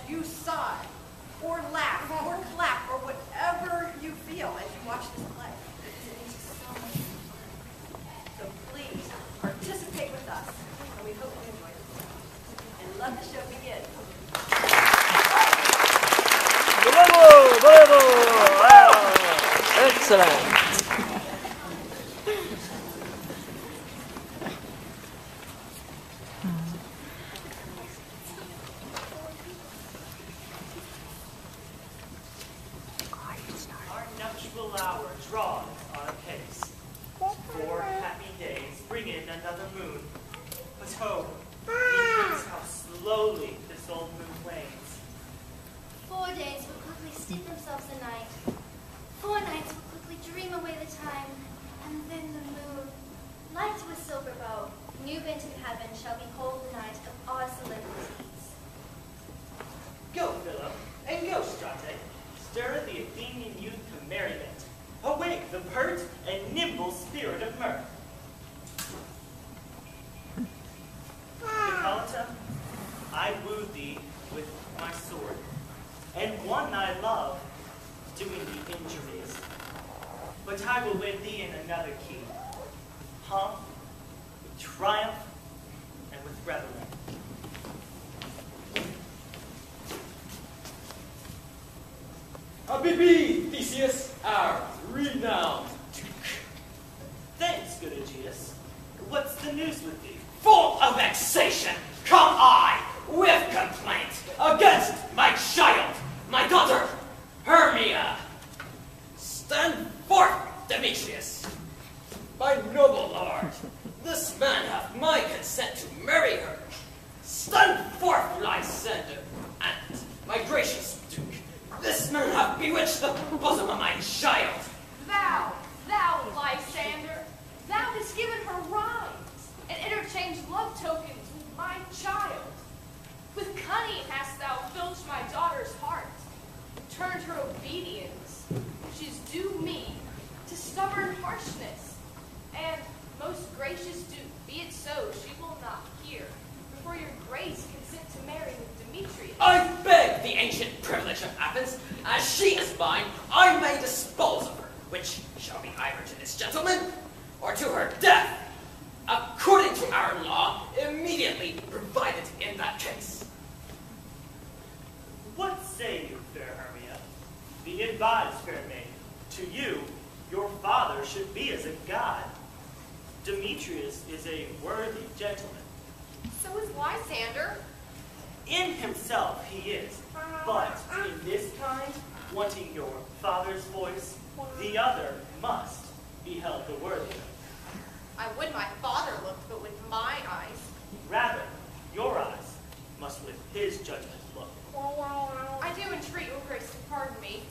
you sigh, or laugh, or clap, or whatever you feel as you watch this play. It's so much fun. So please participate with us, and we hope you enjoy it. And let the show begin. Bravo! Bravo! Wow. Excellent. Hour draws on a pace. 4 happy days bring in another moon. But oh, methinks how slowly this old moon wanes. 4 days will quickly steep themselves a night. 4 nights will quickly dream away the time. And then the moon, light to a silver bow, new bent in heaven, shall behold the night of our solemnities. Go, Philip, and go, Strate. Stir the Athenian youth to merriment. Awake the pert and nimble spirit of mirth. Hippolyta, I wooed thee with my sword, and won thy love, doing thee injuries. But I will win thee in another key, pomp, with triumph, and with revelry. Habibi, Theseus, our renowned Duke. Thanks, good Aegeus. What's the news with thee? Full of vexation, come I with complaint against my child, my daughter, Hermia. Stand forth, Demetrius. My noble lord, this man hath my consent to marry her. Stand forth, Lysander, and my gracious Duke. This man hath bewitched the bosom of my child. Thou, Lysander, thou hast given her rhymes, and interchanged love tokens with my child. With cunning hast thou filched my daughter's heart, and turned her obedience, which is due me, to stubborn harshness. And, most gracious Duke, be it so, she will not hear, before your grace consent to marry with Demetrius. I beg the ancient privilege of Athens, as she is mine, I may dispose of her, which shall be either to this gentleman, or to her death, according to our law, immediately provided in that case. What say you, fair Hermia? Be advised, fair maid. To you, your father should be as a god. Demetrius is a worthy gentleman. So is Lysander. In himself he is, but in this kind, wanting your father's voice, the other must be held the worthier. I would my father looked, but with my eyes. Rather, your eyes must with his judgment look. I do entreat your grace to pardon me.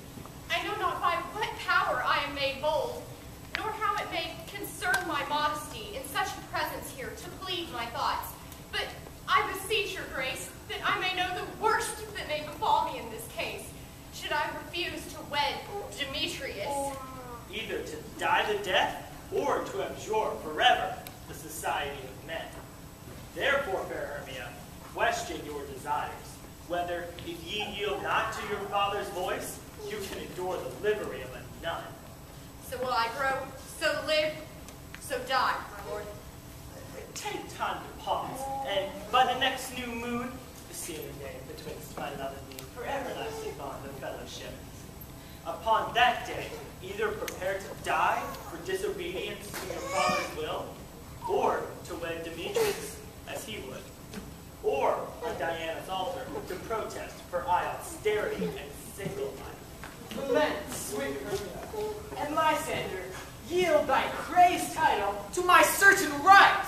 I know not by what power I am made bold, nor how it may concern my modesty in such a presence here to plead my thoughts. But I beseech your grace that I may know the worst that may befall me in this case, should I refuse to wed Demetrius. Either to die the death, or to abjure forever the society of men. Therefore, fair Hermia, question your desires, whether, if ye yield not to your father's voice, you can endure the livery of a nun. So will I grow, so live, so die, my lord. Take time to pause, and by the next new moon, the sealing day betwixt my love and me, for everlasting bond of fellowship. Upon that day, either prepare to die for disobedience to your father's will, or to wed Demetrius as he would, or on Diana's altar to protest for austerity and single life. Lament, sweet Hermia, and Lysander, yield thy praised title to my certain right.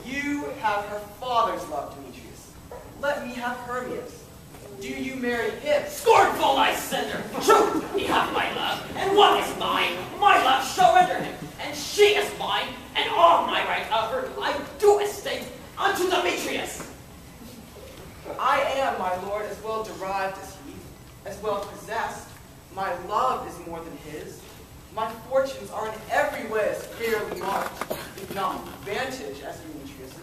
You have her father's love, Demetrius. Let me have Hermia's. Do you marry him? Scornful Lysander! True, he hath my love, and what is mine? My love shall render him, and she is mine, and all my right of her I do estate unto Demetrius. I am, my lord, as well derived as he, as well possessed. My love is more than his. My fortunes are in every way as fairly marked, if not with advantage, as Demetrius's.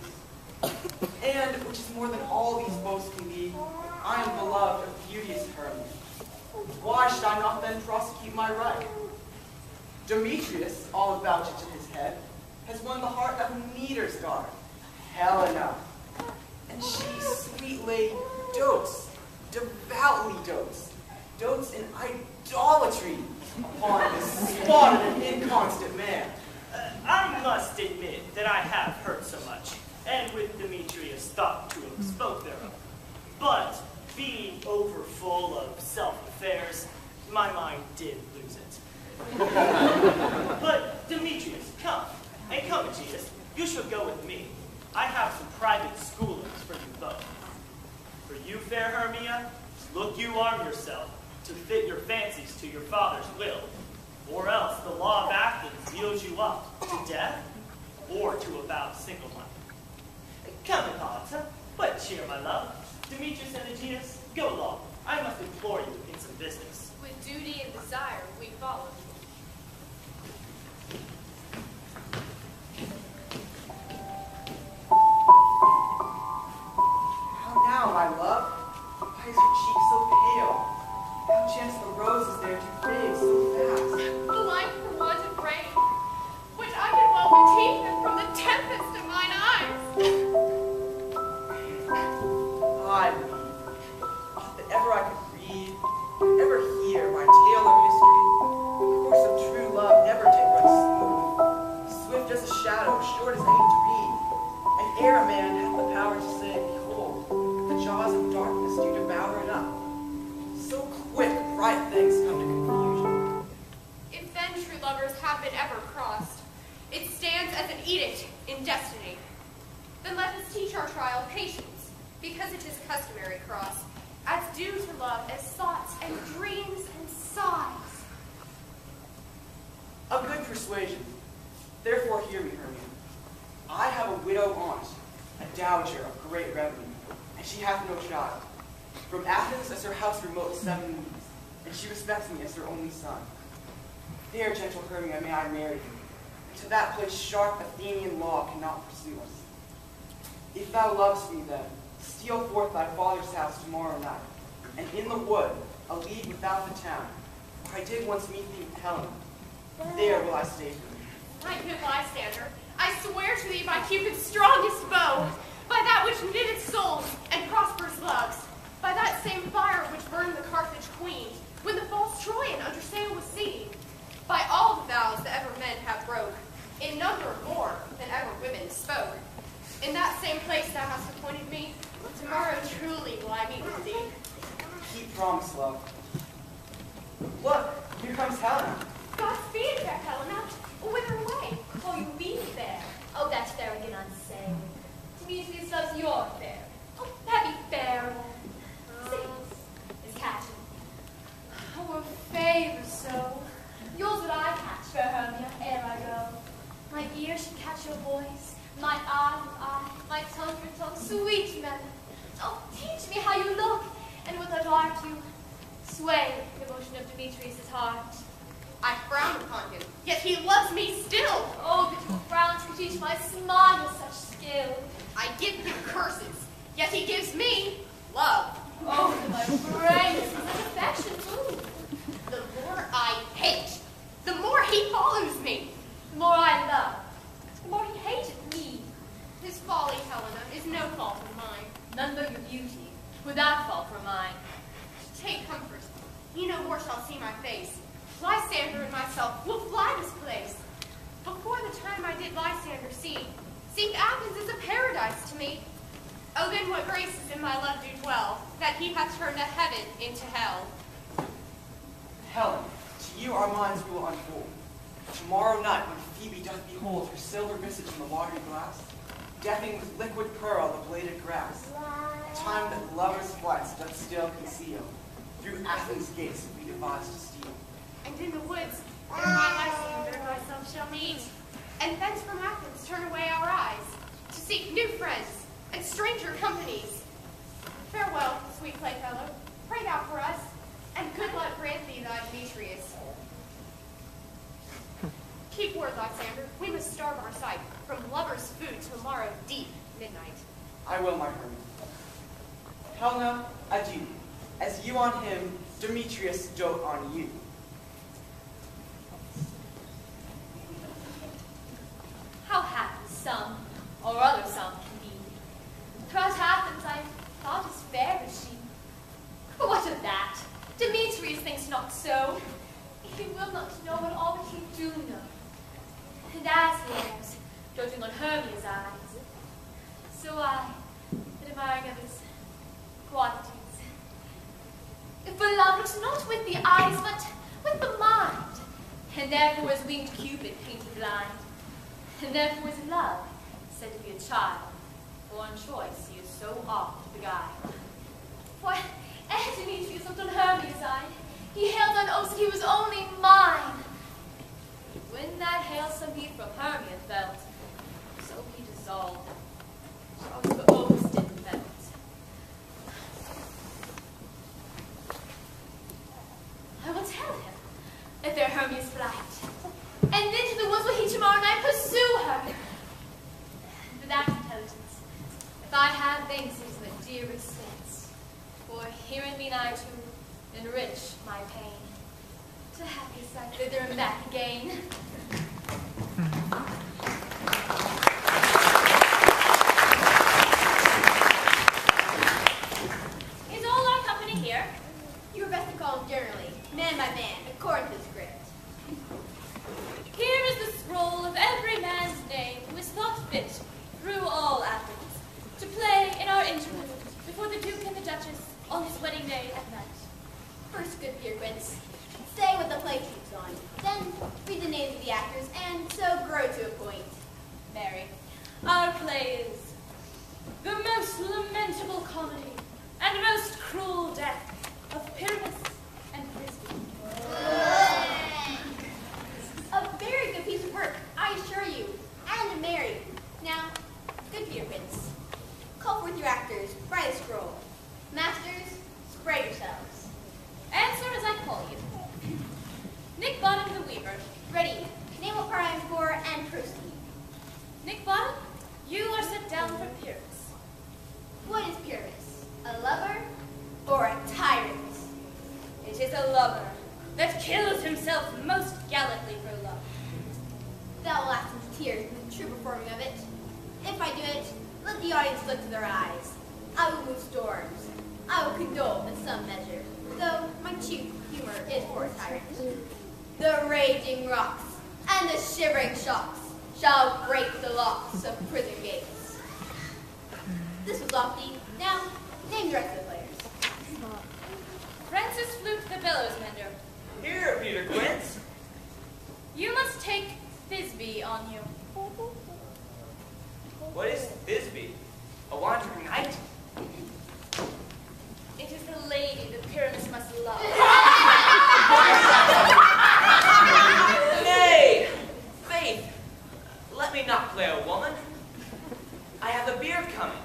And, which is more than all these boasts can be, I am beloved of beauteous Hermia. Why should I not then prosecute my right? Demetrius, all avouched to his head, has won the heart of Meter's daughter, Helena. And she, sweet lady, dotes, devoutly dotes in idolatry upon this spotted and inconstant man. I must admit that I have heard so much, and with Demetrius thought to have spoke thereof. But being overfull of self-affairs, my mind did lose it. But Demetrius, come, and come, Aegeus, you shall go with me. I have some private schoolings for you both. For you, fair Hermia, look you arm yourself to fit your fancies to your father's will, or else the law of Athens deals you up to death or to a vow of single life. Come, Hippolyta, what cheer, my love? Demetrius and Aegeus, go along. I must implore you in some business. With duty and desire, we follow. How now, my love? Why is your cheek so pale? How chance the roses there to fade so fast? Blind for want of rain, which I could well retain them from the tempest of mine eyes. I believe, not that ever I could read, ever hear my tale or history. The course of true love never did run smooth, swift as a shadow, short as any dream. And ere a man hath the power to say, behold, the jaws of darkness do devour it up. So quick, bright things come to confusion. If then true lovers have been ever crossed, it stands as an edict in destiny. Then let us teach our trial patience, because it is customary cross, as due to love as thoughts and dreams and sighs. A good persuasion. Therefore hear me, Hermia. I have a widow aunt, a dowager of great revenue, and she hath no child. From Athens is her house remote 7 leagues, and she respects me as her only son. There, gentle Hermia, may I marry you, and to that place sharp Athenian law cannot pursue us. If thou lovest me then, steal forth thy father's house tomorrow night, and in the wood, a league without the town, where I did once meet thee with Helena, there will I stay for thee. My good bystander, I swear to thee by Cupid's strongest bow, by that which knitted souls and prosperous loves, by that same fire which burned the Carthage queen, when the false Troyan under sail was seen, by all the vows that ever men have broke, in number more than ever women spoke. In that same place thou hast appointed me, tomorrow truly will I meet with thee. Keep promise, love. Look, here comes Helena. Godspeed, fair Helena. Whither away? Oh, you be fair. Oh, that's fair again unsay. Demetrius loves your fair. Oh, that be fair. Is catching. Oh, a favor so. Yours would I catch, fair Hermia, ere I go. My ear should catch your voice, my eye your eye, my tongue your tongue, sweet melody. Oh, teach me how you look, and with that art you sway the motion of Demetrius' heart. I frown upon him, yet he loves me still. Oh, that you frown to teach my smile such skill. I give him curses, yet he gives me love. Oh, my praise and such affection too. The more I hate, the more he follows me. The more I love, the more he hated me. His folly, Helena, is no fault of mine. None but your beauty, without fault for mine. Take comfort. He no more shall see my face. Lysander and myself will fly this place. Before the time I did Lysander see, seemed Athens is a paradise to me. Oh, then what graces in my love do dwell, that he hath turned a heaven into hell. Helen, to you our minds we will unfold. Tomorrow night, when Phoebe doth behold her silver visage in the watery glass, decking with liquid pearl the bladed grass, a time that lovers' flights doth still conceal, through Athens' gates we devise to steal. And in the woods, where my Lysander and myself shall meet, and thence from Athens turn away our eyes, to seek new friends and stranger companies. Farewell, sweet playfellow, pray thou for us, and good luck grant thee thy Demetrius. Keep word, Lysander, we must starve our sight, from lovers' food tomorrow deep midnight. I will, my Hermia. Helena, Adieu. As you on him, Demetrius dote on you. How happy some, or other some, can be. Throughout Athens I thought as fair as she. But what of that? Demetrius thinks not so. He will not know what all that he do know. And as he knows, doting on Hermia's eyes, so I, admiring of his qualities, beloved not with the eyes, but with the mind, and therefore was winged Cupid painted blind, and therefore is love said to be a child, for on choice he is so oft beguiled. For as Demetrius looked on Hermia's eye, he hailed on oaths that he was only mine. When that hail some heat from Hermia felt, so he dissolved, so the oaths did melt. I will tell him of their Hermia's flight, and then to the woods will he tomorrow night pursue her. And for that intelligence, if I have thanks it is the dearest sense, for herein mean I to enrich my pain, to happy sight thither and back again. Is all our company here? You were best to call them generally, man by man, according to the script. Here is the scroll of every man's name who is thought fit through all Athens to play in our interlude before the Duke and the Duchess on his wedding day at night. First, good Peter Quince, say what the play keeps on. Then read the names of the actors, and so grow to a point. Mary, our play is the most lamentable comedy and most cruel death of Pyramus and Thisbe. A very good piece of work, I assure you, and Mary. Now, good Peter Quince, call forth your actors, by the scroll. Masters, spread yourselves. Answer as I call you. Nick Bottom the Weaver. Ready, name what part I am for, and proceed. Nick Bottom, you are set down for Pyramus. What is Pyramus? A lover or a tyrant? It is a lover that kills himself most gallantly for love. That will last into tears in the true performing of it. If I do it, let the audience look to their eyes. I will move storms. I will condole in some measure, though my chief humor is for a tyrant. The raging rocks and the shivering shocks shall break the locks of prison gates. This was lofty. Now, name the rest of the players. Francis Flute the bellows mender. Here, Peter Quince. You must take Thisbe on you. What is Thisbe? A wandering knight? It is the lady that Pyramus must love. Nay! Faith, let me not play a woman. I have a beard coming.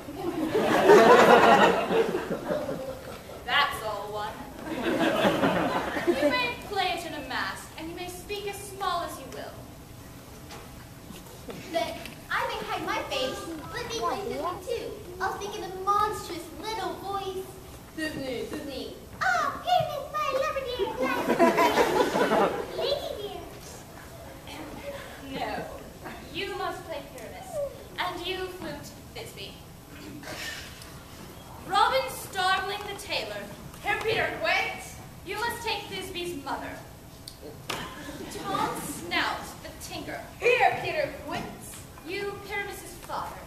That's all one. You may play it in a mask, and you may speak as small as you will. Then I may hide my face. Let me play Disney too. I'll speak in a monstrous little voice. Disney, Disney. Oh, Pyramus, my lover dear, lady dear. No. You must play Pyramus, and you flute Thisbe. Robin Starveling the tailor. Here, Peter Quince. You must take Thisbe's mother. Tom Snout the tinker. Here, Peter Quince. You, Pyramus's father.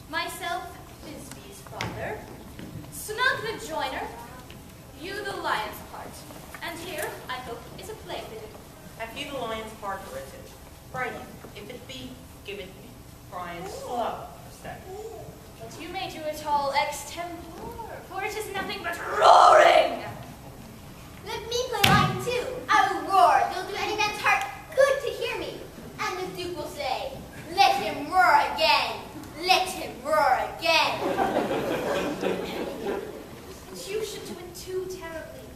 Myself, Thisbe's father. Snug the joiner. You, the lion's part. And here, I hope, is a play fitted. Have you the lion's part written? Pray you, if it be, give it me. For I am slow of step. But you may do it all extempore, for it is nothing but roaring. Let me play lion too. I will roar. You'll do any man's heart good to hear me. And the Duke will say, let him roar again. Let him roar again. But you should do it too terribly.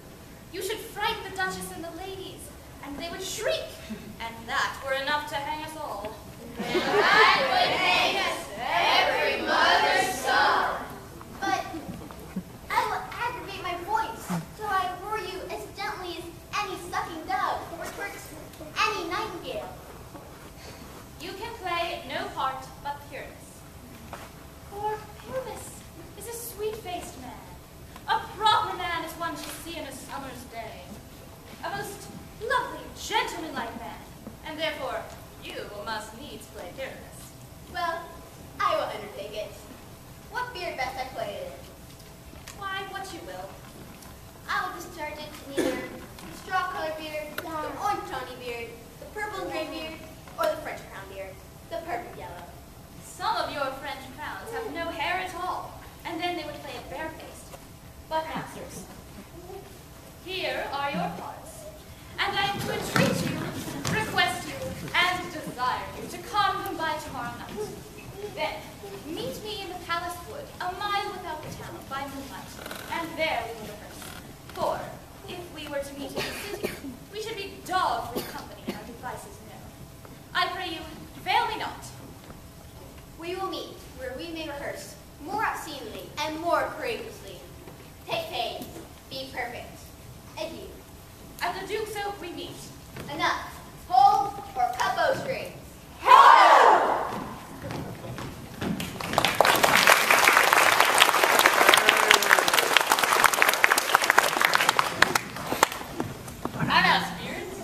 You should fright the Duchess and the ladies, and they would shriek, and that were enough to hang us all. And that would hang us every mother's son. But I will aggravate summer's day. A most lovely, gentlemanlike man, and therefore you must needs play Pyramus. Well, I will undertake it. What beard best I play it in? Why, what you will. I will discharge it in either the straw-colored beard, the orange tawny beard, the purple and gray beard, or the French crown beard, the perfect yellow. Some of your French crowns have no hair at all, and then they would play it barefaced. But masters, here are your parts, and I am to entreat you, request you, and desire you to come by tomorrow night. Then, meet me in the palace wood, a mile without the town, by moonlight, and there we will rehearse. For, if we were to meet in the city, we should be dogged with company and our devices known. I pray you, fail me not. We will meet where we may rehearse more obscenely and more courageously. Take pains, be perfect. Adieu. At the Duke's Oak we meet. Enough. Hold or cut bowstrings. Our spirits.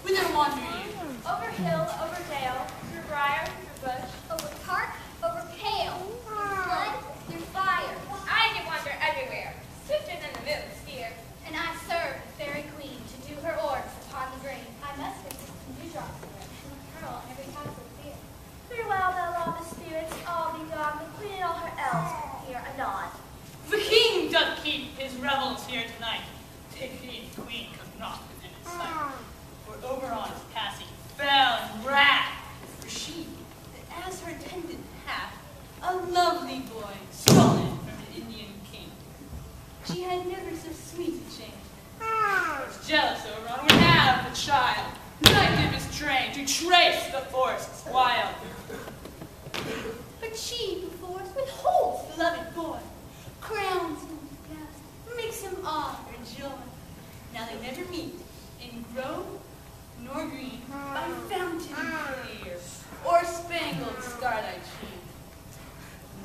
We never wander you. Over hill, over dale, through briar, through bush. Over park, over pale. Through flood, through fire. I can wander everywhere, swifter than the moon sphere. And I serve the fairy queen to do her orbs upon the green. I must resist the dewdrops in it, and the pearl in every house of fear. Farewell, thou lawless spirits, all be gone, the queen and all her elves here anon. The king doth keep his revels here tonight. Take heed, the queen comes not within his sight. For Oberon is passing fell and wrath. For she, that as her attendant hath, a lovely boy stolen from an Indian king. She had never so sweet a change. Was jealous Oberon would have the child, knight of his train, to trace the forests wild. But she, perforce, withholds the beloved boy, crowns him with dust, makes him all her joy. Now they never meet in grove nor green, by fountain clear, or spangled scarlet sheen.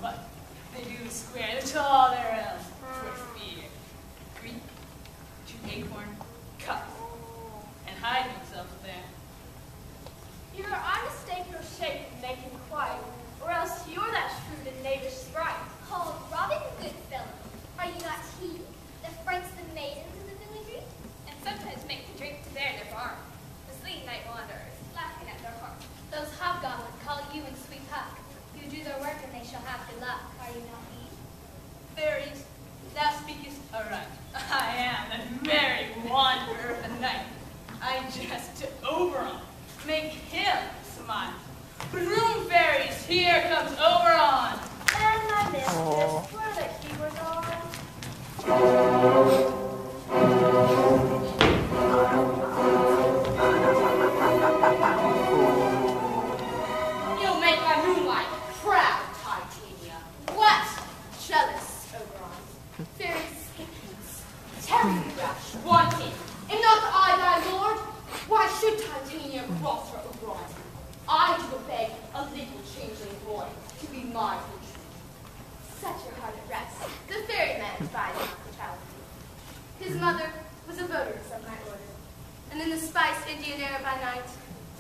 But they do square to all their elms for fear. Greek, to acorn, cut, and hide themselves there. Either I mistake your shape and make him quiet, or else you're that shrewd and knavish sprite. Called Robin Goodfellow, are you not he that fronts the maidens in the villagery? And sometimes make the drink to bear their barn. The sleek night wanderers, laughing at their hearts. Those hobgoblins call you and sweet Puck. You do their work and they shall have good luck. Are you not he? Fairies, thou speakest aright. I am that merry wanderer of the night. I jest to Oberon, make him smile. Room fairies, here comes Oberon. And my mistress, where that he was on. You'll make my moonlight proud, Titania. What? Jealous, Oberon. Fairy skippings. Tarry rash. Wanting, am not I thy lord? Why should Titania cross her Oberon? I do beg a little changeling boy to be my patron. Set your heart at rest. The fairy man spies not the child. His mother was a votaress of my order, and in the spiced Indian air by night,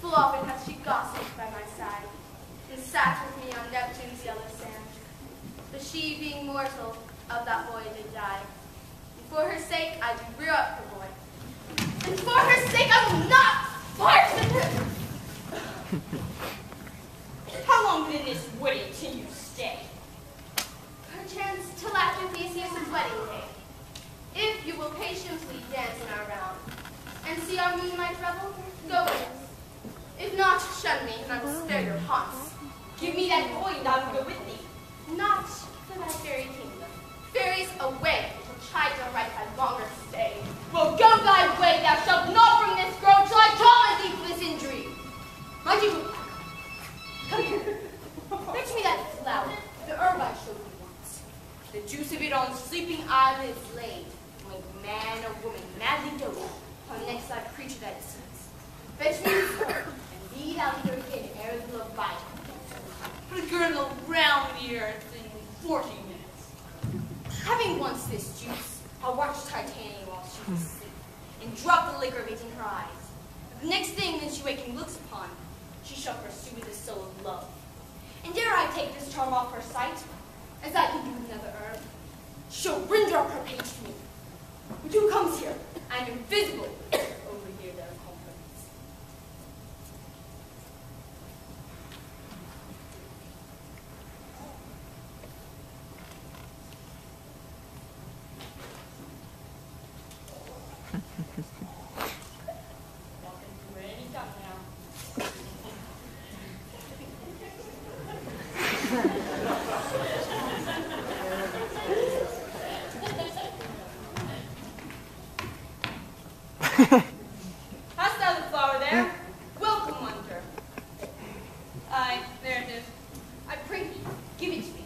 full often hath she gossiped by my side, and sat with me on Neptune's yellow sand. But she, being mortal, of that boy did die. And for her sake I do rear up her boy. And for her sake I will not part with her. How long within this wedding can you stay? Perchance till after Theseus' wedding day, if you will patiently dance in our realm, and see our moonlight revel, go with us. If not, shun me, and I will spare your haunts. Give me that boy, and I will go with thee. Not for thy fairy kingdom. Fairies away, to chide no right thy longer stay. Well, go thy way, thou shalt not from this grove till I challenge thee for this injury. Mind you, come here. Fetch me that flower, the herb I showed you once. The juice of it on sleeping eyelids laid, when man or woman madly doted on the next live creature that it sees. Fetch me this herb, and be thou here again ere the love bite. Put a girdle round the earth in 40 minutes. Having once this juice, I'll watch Titania drop the liquor beating her eyes. The next thing that she waking looks upon, she shall pursue with a soul of love. And dare I take this charm off her sight, as I can do with another herb, she'll render up her page to me. But who comes here? I am invisible. Over here there are compliments. Walking through any dump now. Hast thou the flower there? Welcome, wonder. Aye, there it is. I pray thee, give it to me.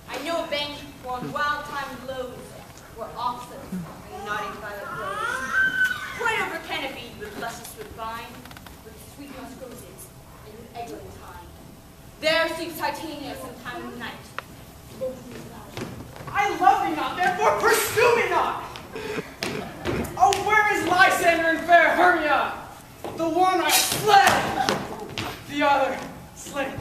I know a bank where on wild time blows, where oxen and nodding violet grows. Quite over canopy with luscious with vine, with sweet musk roses, and with eglantine. There sleeps Titania sometime of the night. I love thee not, therefore pursue me not! Oh, where is Lysander and fair Hermia? The one I fled, the other slain.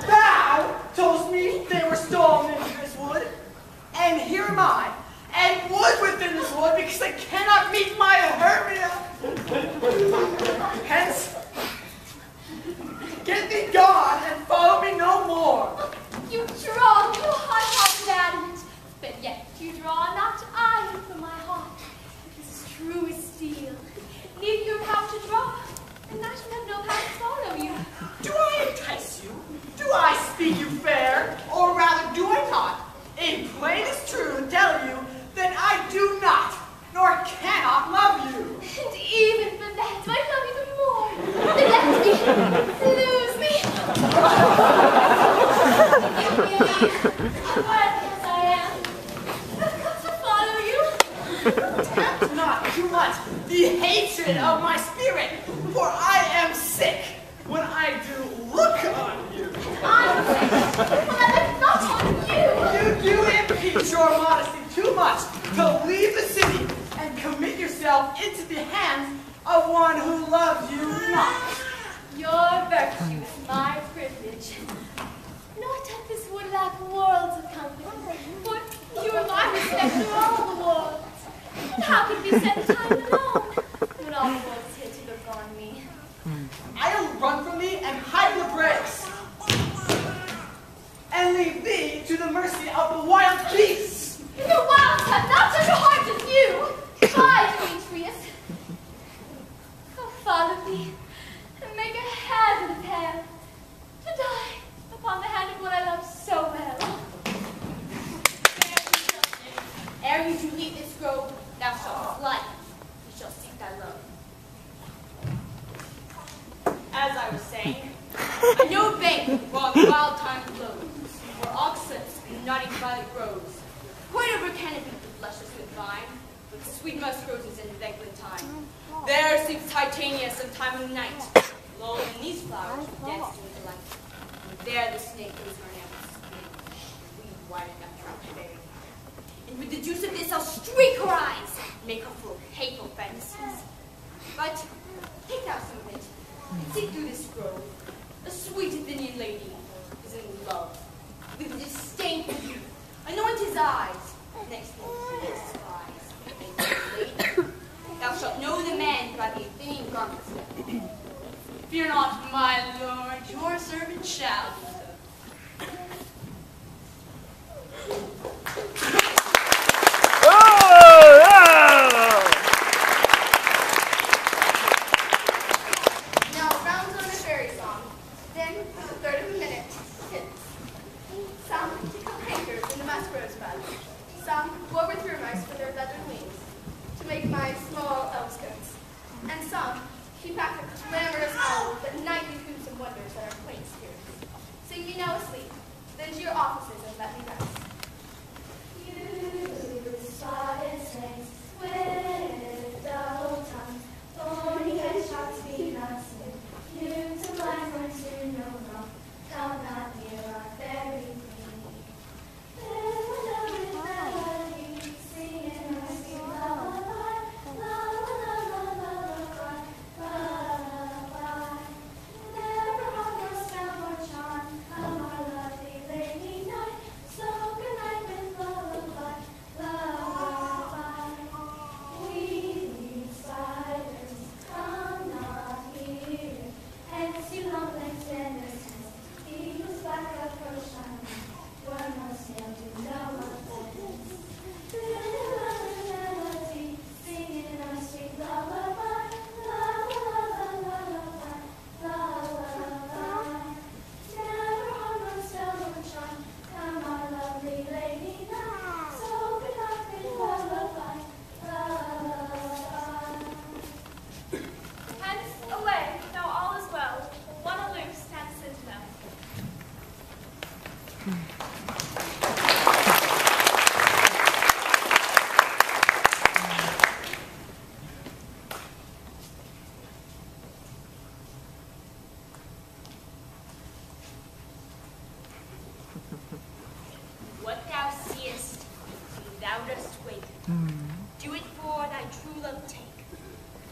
Thou toldst me they were stolen into this wood, and here am I, and wood within this wood, because I cannot meet my Hermia. Hence, get thee gone and follow me no more. You draw, you hot-hearted adamant, but yet you draw not iron from my heart. It is true as steel. Need your power to draw, and that you have no power to follow you. Do I entice you? Do I speak you fair? Or rather, do I not? In plainest truth tell you that I do not, nor cannot love you. And even for that, I love you the more. Let me, lose me. Worthless I am. I've got to follow you. Tempt not too much the hatred of my spirit, for I am sick when I do look on you. I'm sick, but I look not on you. You do impeach your modesty too much to leave the city and commit yourself into the hands of one who loves you not. Your virtue is my privilege. Not that this would lack worlds of company, for you are my respect to all the worlds. And how could we spend time alone when all the worlds here to look on me? I'll run from thee and hide the breaks, and leave thee to the mercy of the wild beasts. The wilds have not such a heart as you. Fly, Demetrius. Oh, follow me, and make a hand with hand, to die upon the hand of one I love so well. Ere you do leave this grove, thou shalt fly. You shall seek thy love. As I was saying, I know a bank where on wild time flows, where oxen and nodding violet grows, quite over canopy with luscious with vine, with sweet musk roses and eglantine. There sleeps Titania some time of the night, lulled in these flowers with dancing delight. And there the snake is her nails, weed white enough to bury. And with the juice of this I'll streak her eyes, make her full of hateful fantasies. But take thou some of it, and see through this grove. A sweet Athenian lady is in love, with a disdain for youth. Anoint his eyes, next thing his spies. Lady, thou shalt know the man by the Athenian garments. Fear not, my lord, your servant shall. Now, rounds on a fairy song. Then, a third of a minute, hits. Some take up hankers in the musk rosebud. Some woven through mice for their feathered wings to make my small elf skirts. And some keep back the clamorous owl that nightly hoots and wonders at our quaint spirits.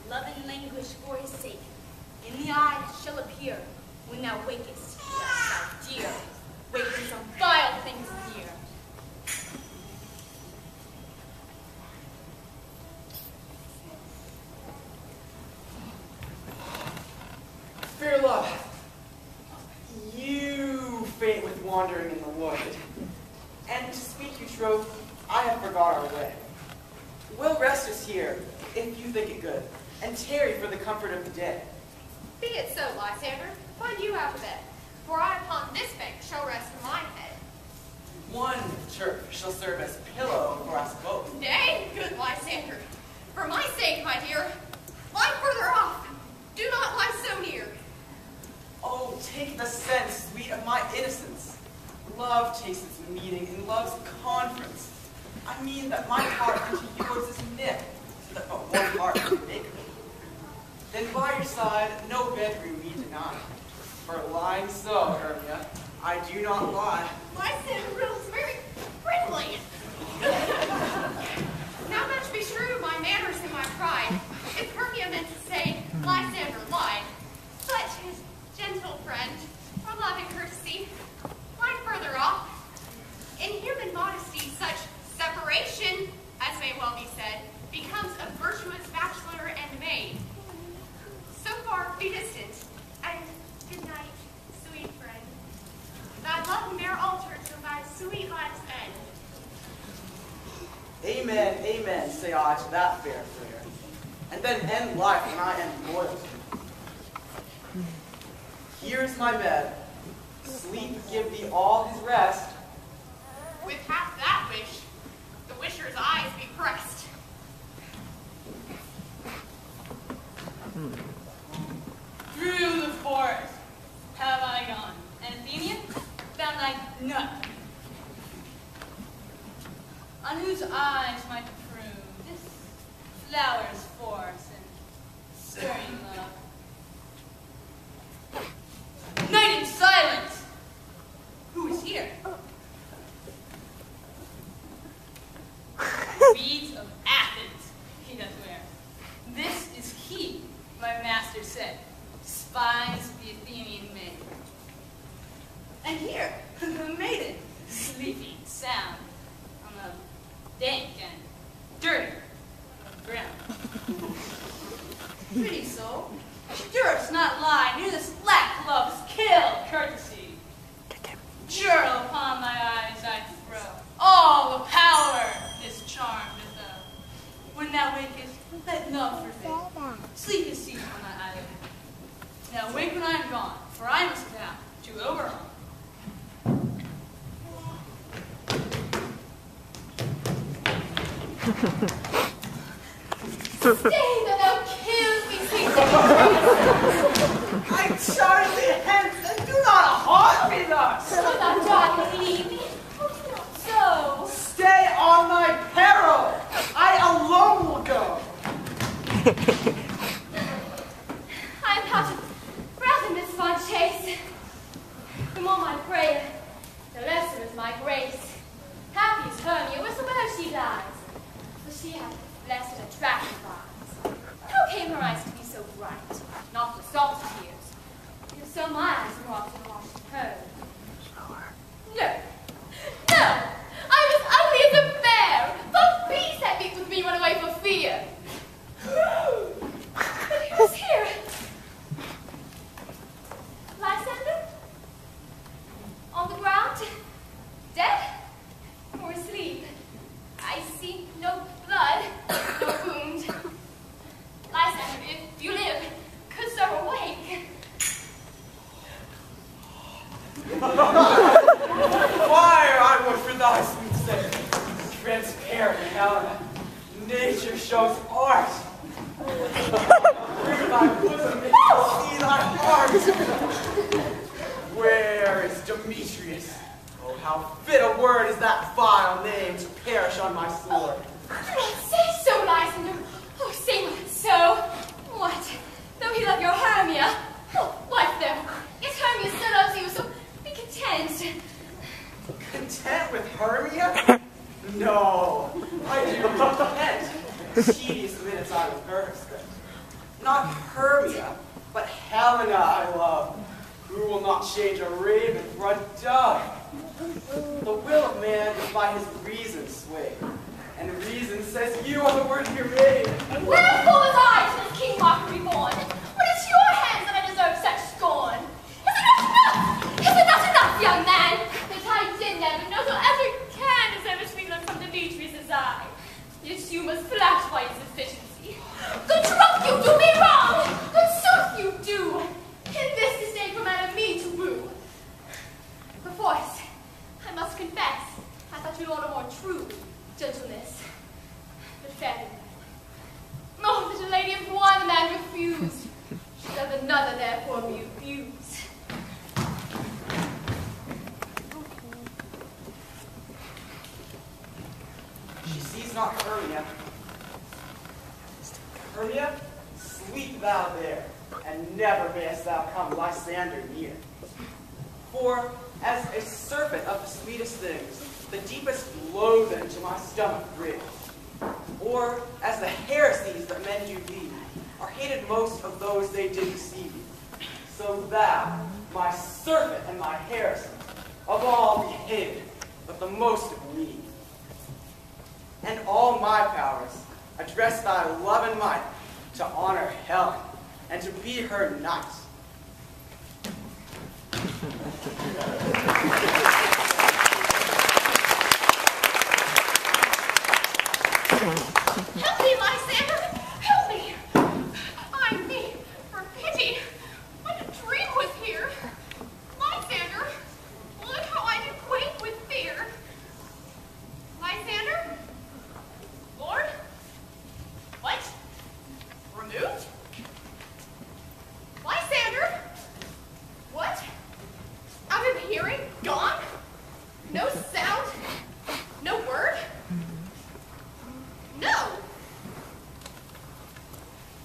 love and languish for his sake. In the eye shall appear when thou wakest. Yes, thou dear, wake for some vile things near. Fair love, you faint with wandering in the wood. And to speak you troth, I have forgot our way. We'll rest us here, if you think it good, and tarry for the comfort of the day. Be it so, Lysander. Find you out of bed, for I upon this bank shall rest mine head. One turf shall serve as pillow for us both. Nay, good Lysander, for my sake, my dear, lie further off. Do not lie so near. Oh, take the sense, sweet, of my innocence. Love takes its meeting in love's conference. I mean that my heart unto yours is knit, so that but one heart can make me. Then by your side, no bedroom be denied. For lying so, Hermia, I do not lie. Lysander rules very prettily. Now much be true my manners and my pride, if Hermia meant to say Lysander lied. But his gentle friend, for love and courtesy, lie further off. In human modesty, such separation, as may well be said, becomes a virtuous bachelor and maid. So far be distant, and good night, sweet friend. Thy love ne'er alter till thy sweet life's end. Amen, amen, say I to that fair prayer. And then end life when I end loyalty. Here's my bed. Sleep give thee all his rest. With half that wish, the wisher's eyes be pressed. Through the forest have I gone, and Athenian found I none, on whose eyes might prove this flower's force and stirring love. Night in silence! Who is here? Beads of Athens he doth wear. This is he, my master said, spies the Athenian maid. And here, the maiden, sleeping sound on the dank and dirty ground. Pretty soul, durst not lie near this black love's kill courtesy. Jewel upon my eyes I throw, all the power this charm doth owe. When thou wakest, let love forbid. Sleep is seated on thy eyelid. Now wake when I am gone, for I must down to Oberon. Stay that thou kills me, sweet I charge thee hence, and do not haunt me thus. Will thou darkly leave me? Not so. Stay on thy peril. I alone will go. I am out of breath in this fun chase. The more my prayer, the lesser is my grace. Happy is Hermia, wheresoever she lies, for she hath blessed and attractive eyes. How came her eyes to be so bright? Not the salt tears. If so, my eyes were often washed hers. No, no, I was ugly as a bear. Both beasts had beat with me run away for fear. But who's here? Lysander? On the ground? Dead? Or asleep? I see no blood, no wound. Lysander, if you live, could so awake. Fire I would for thy sweet sake. Transparent Helena, nature shows art. Through thy bosom may see thy heart. Where is Demetrius? Oh, how fit a word is that vile name to perish on my sword. Do not say so, Lysander. Oh, say not so. What? Though he love your Hermia? Oh, what though? Is Hermia so loves you, so be content. Content with Hermia? No, I do not content. Tedious minutes I with her spent. Not Hermia, but Helena I love, who will not change a raven for a dove. The will of man is by his reason swayed, and reason says you are the word here made. When a fool was I to this king mockery born, when it's your hands that I deserve such scorn. Is it not enough? Is it not enough, young man? That I did never know so ever can as ever sweeter from Demetrius' eye. Yet you must flash by his efficiency. Good troth you do me wrong! Good sooth you do! In this disdain from out of me to woo. Perforce, I must confess, I thought you order more true gentleness. But fair than oh, that a lady of one man refused, should of another therefore be abused. She sees not Hermia. Hermia, sleep thou there, and never mayest thou come Lysander near. For, as a serpent of the sweetest things, the deepest loathing to my stomach brings, or as the heresies that men do lead, are hated most of those they did receive, so thou, my serpent and my heresy, of all be hated, but the most of me. And all my powers address thy love and might to honor Helen, and to be her knight. Help me, Lysander! Help me! I need for pity. What a dream was here! Lysander, look how I am quake with fear. Lysander? Lord? What? Removed? Lysander? What? Out of hearing? Gone? No sound? No word? No.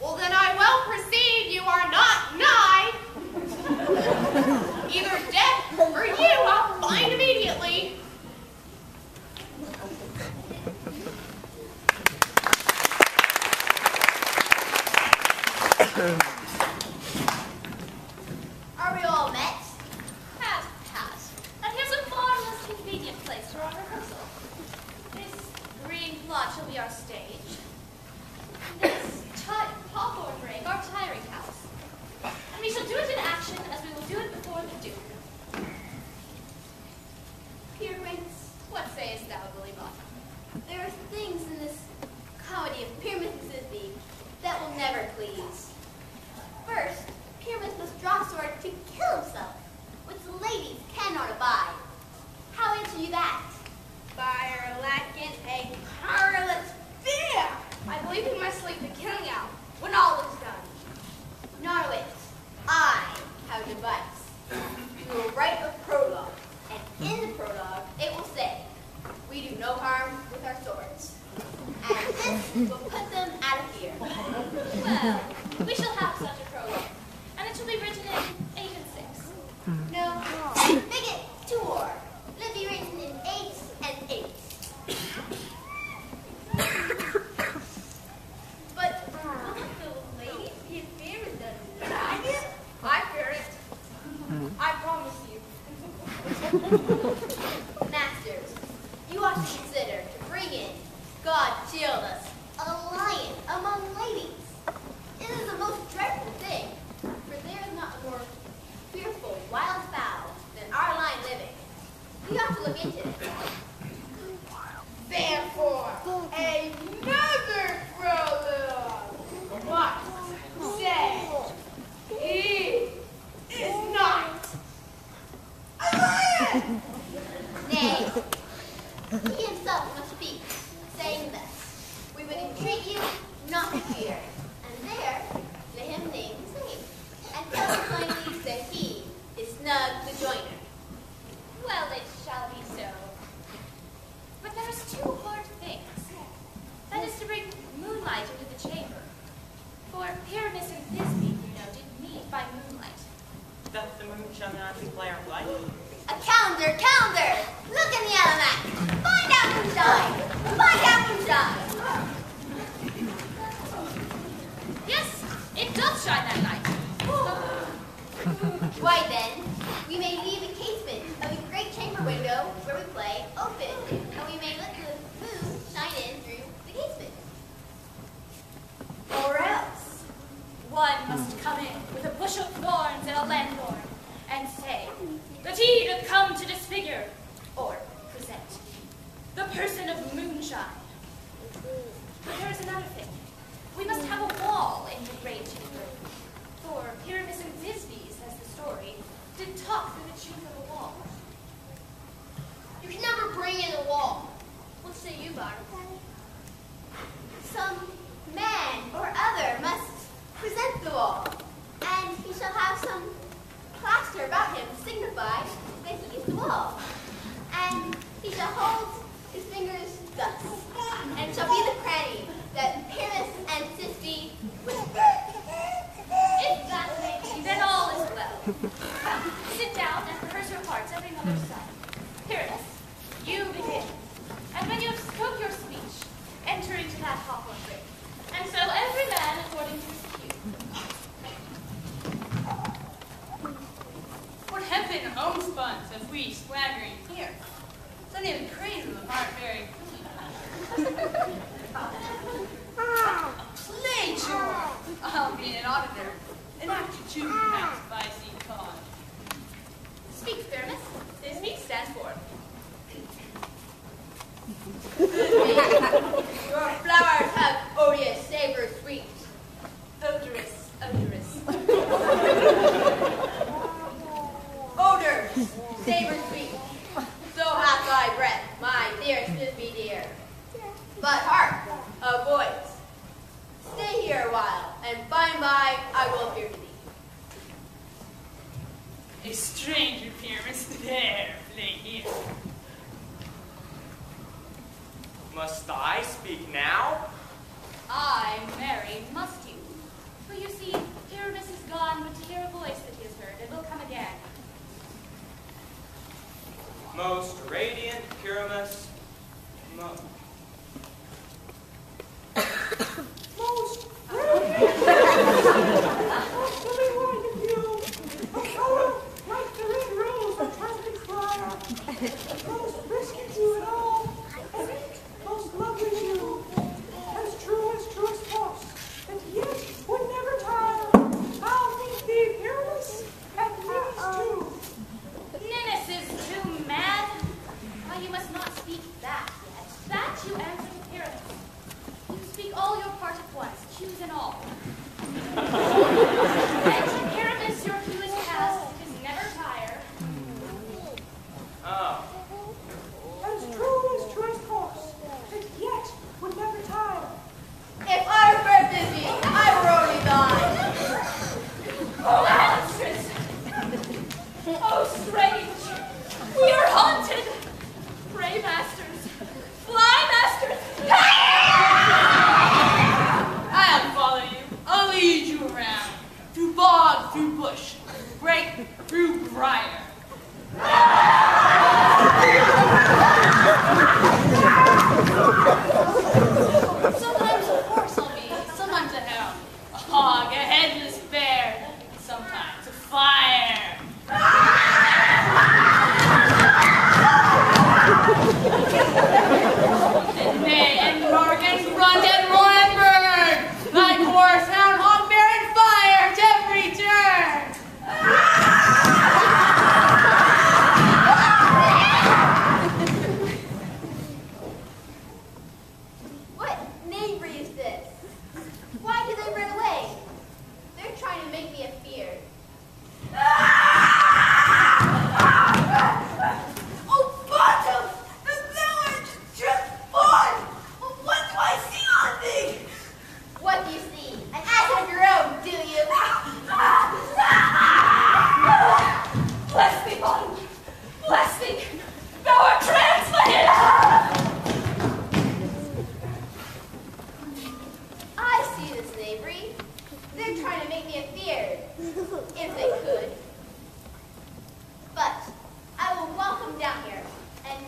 Well, then I well perceive you are not nigh. Either death or you I'll find immediately. Are we all met? Pass. And here's a far less convenient place for our rehearsal. This green plot shall be our stage. This hawthorn ring our tiring house. And we shall do it in action as we will do it before the Duke. Pyramids, what sayest thou, Bully Bottom? There are things in this comedy of Pyramus and Thisbe that will never please. First, Pyramus must draw sword to kill himself, which the ladies cannot abide. How answer you that? Fire lacking a harlot's fear. I believe we must sleep the killing out when all is done. Not a whit. I have a device. We will write a prologue, and in the prologue it will say, we do no harm with our swords. And this will put them out of fear. Well, we shall have such a prologue, and it shall be written in 8 and 6. No, bigot, 2 more. Let it be written in 8 and 8. But will the ladies be in fear with the dragon? I fear it. I promise you. Masters, you ought to consider to bring in, God shield us, a lion among ladies. It is the most dreadful thing, for there is not a more fearful wild fowl than our lion living. We ought to look into it. Therefore, another prologue must say he is not a lion. Nay, he himself must speak, saying thus, we would entreat you not to fear, and there let him name his name, and tell us plainly that he is Snug the Joiner. Well, it shall be so. But there is 2 hard things. That is to bring moonlight into the chamber. For Pyramus and Thisbe, you know, did meet by moonlight. That the moon shall not glare of light. A calendar! Look in the almanac! Find out moonshine! Find out moonshine! Yes, it that night. Why then, we may leave the casement of the great chamber window where we play open, and we may let the moon shine in through the casement. Or else, one must come in with a bush of thorns and a lanthorn, and say that he doth come to disfigure, or present, the person of moonshine. But there is another thing. We must have a wall in the great chamber. For Pyramus and Thisbe, says the story, did talk through the chink of the wall. You can never bring in a wall. What say you, Barb? Some man or other must present the wall, and he shall have some plaster about him to signify that he is the wall. And he shall hold his fingers thus, and shall be the cranny that Pyramus and Thisbe whisper. If that may be, then all is well. Come, sit down and rehearse your parts every mother's son. Pyramus, you begin. And when you have spoke your speech, enter into that hawthorn ring. And so every man according to his cue. What have been homespun since we swaggering here? It's only the cradle of our very play, George! I'll be an auditor, an actor too, perhaps, if I see cause. Speak, Pyramus. Thisbe stands for. Your flowers have odious savor sweet. Odorous, odorous. Odors, savor sweet. So hath thy breath, my dearest Thisbe dear. But hark, a voice. Stay here a while, and by and by I will appear to thee. A stranger, Pyramus, there, play here. Must I speak now? Aye, marry, must you? For you see, Pyramus is gone with to hear a voice that he has heard, and will come again. Most radiant Pyramus, most Ninnis is too mad. Why, you must not speak that yet. That you answer to Pyramus. You speak all your part at once, cues and all. And to Pyramus your cue is cast, is never tire. oh. As true as truest horse, and yet would never tire. If I were Fair Thisbe, I were only thine. Oh, monstrous! Oh, strange! We are haunted! Pray, masters! Fly, masters! I'll follow you. I'll lead you around. Through bog, through bush, break, through briar. Sometimes a horse I'll be, sometimes a hound, a hog, a headless bear, sometimes a fire. And neigh and bark and grunt and roar and burn, like horse, hound, hog, bear, and fire at every turn. What knavery is this? Why do they run away? They're trying to make me afeard. Oh, bottom! The village just fought! What do I see on thee? What do you see? An ass of your own, do you? Bless thee, bottom! Bless thee! Thou art translated! I see this knavery. They're trying to make me afeard, if they could. But I will welcome down here, and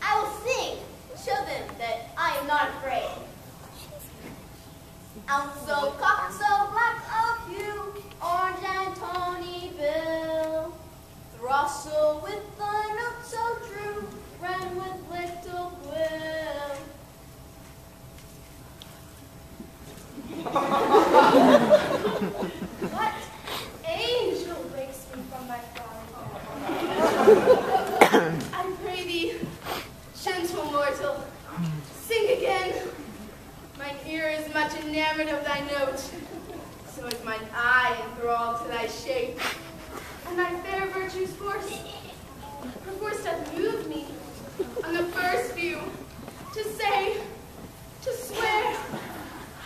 I will sing, show them that I am not afraid. Ounce so cock so black of hue, also with a note so true, ran with little Will. What angel wakes me from my father? I pray thee, gentle mortal, sing again. Mine ear is much enamored of thy note, so is mine eye enthralled to thy shape, and thy fair virtue's force. Her force doth move me, on the first view, to say, to swear,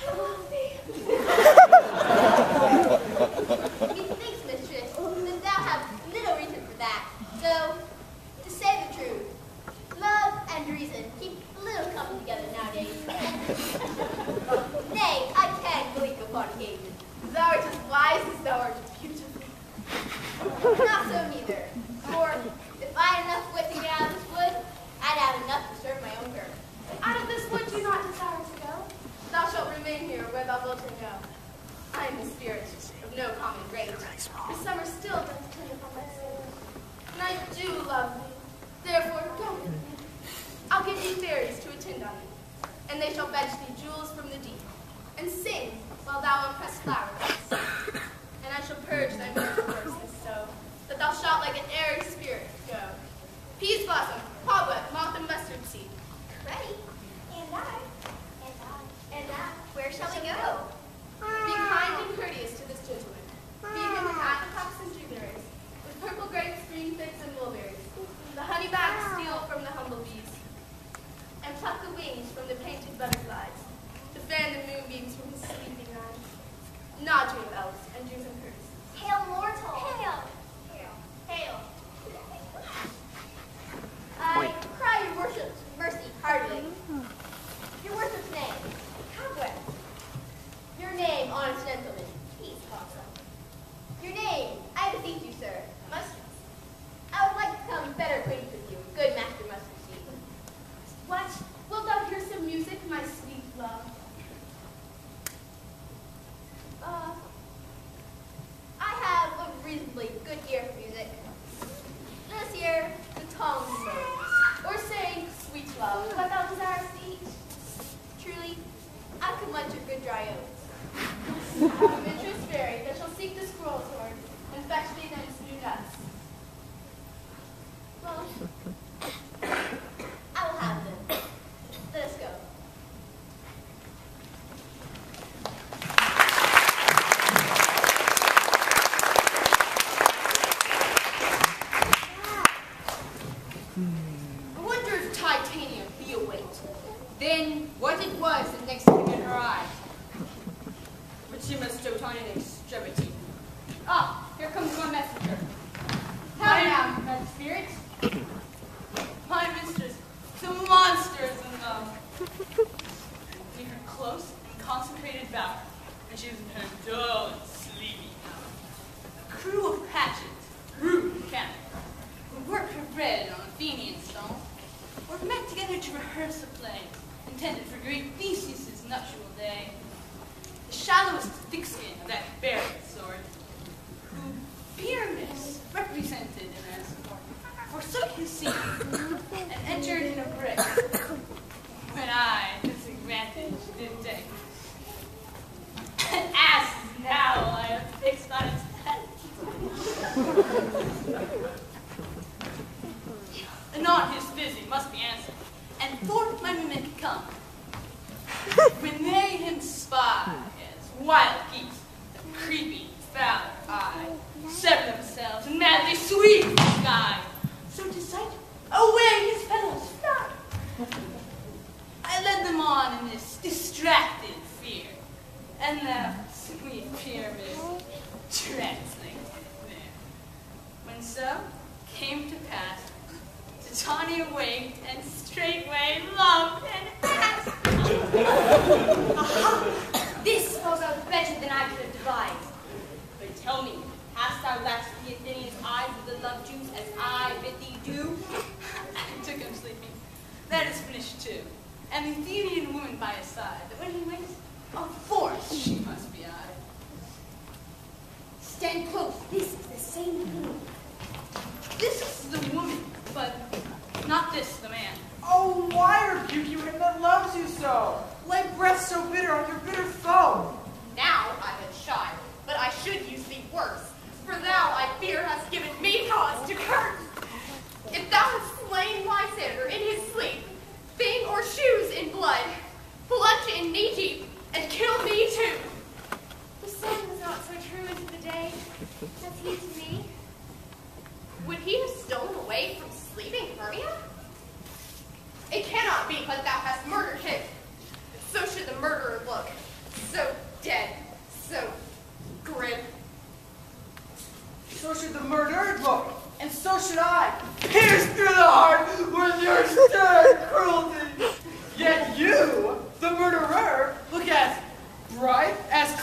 I love thee. Methinks, mistress, that thou hast little reason for that, though, to say the truth, love and reason keep little company together nowadays. Nay, I can blink upon occasion. Thou art as wise as thou art beautiful. Not so neither, for if I had enough wit to get out of this wood, I'd have enough to serve my own purpose. Out of this wood do not desire to go. Thou shalt remain here where thou wilt go. I am the spirit of no common rate. The summer still doth tend upon my soul. And I do love thee. Therefore, go with me. I'll give thee fairies to attend on thee, and they shall fetch thee jewels from the deep, and sing while thou impress flowers. And I shall purge thy mortal verses so that thou shalt like an airy spirit go. Peas blossom, cobweb, moth, and mustard seed. Ready? And I. Where shall we go? Be kind and courteous to this gentleman. Feed him with apricots and dewberries, with purple grapes, green figs, and mulberries. The honeybags steal from the humble bees, and pluck the wings from the painted butterflies, to fan the moonbeams from his sleeping eyes. Nod to him, elves, and do him courtesy. Hail, mortal! Hail! Hail! I cry your worship's mercy heartily. Your worship's name? Cobweb. Your name, honest gentleman? Peace blossom. Your name, I beseech you, sir, Mustard. I would like to come better acquainted with you, good Master Mustard Seed. What? Wilt thou hear some music, my sweet love? I have a reasonably good ear for music. Let us hear the tongue moves. Or say, sweet love, what thou desirest to eat? Truly, I could munch a good dry oats. I have a mistress fairy that shall seek the squirrel's horn, and fetch thee thence new nuts. Well, I will have them. Let us go. I wonder if Titania be awake. Then what it was that next came in her eyes. But she must dote on an extremity. Ah, here comes my messenger. How now, my spirit? My mistress, the monster is in love. In her close and consecrated bower, and she is in her dull and sleepy hour. A crew of hatchets, rude and cannon, who work her bread on Athenian stone, were met together to rehearse a play intended for great Theseus' nuptial day. The shallowest thick-skin of that barren sort, who Pyramus represented in escort, forsook his seat and entered in a brick, when I this advantage did take. An ass now I have fixed on its head. Anon his busy must be answered, and forth my mimic come. When they him spy as wild geese, the creepy, foul eye, sever themselves and madly sweep the sky, so to sight away his fellows fly. I led them on in this distracted fear, and left sweet Pyramus translated there. When so came to pass, Titania waked and straightway loved and asked. Aha! This spells out better than I could have devised. But tell me, hast thou latched the Athenian's eyes with the love juice as I bid thee do? I took him sleeping. That is finished too. And the Athenian woman by his side, that when he wakes, of force she must be eyed. Stand close. This is the same thing. This is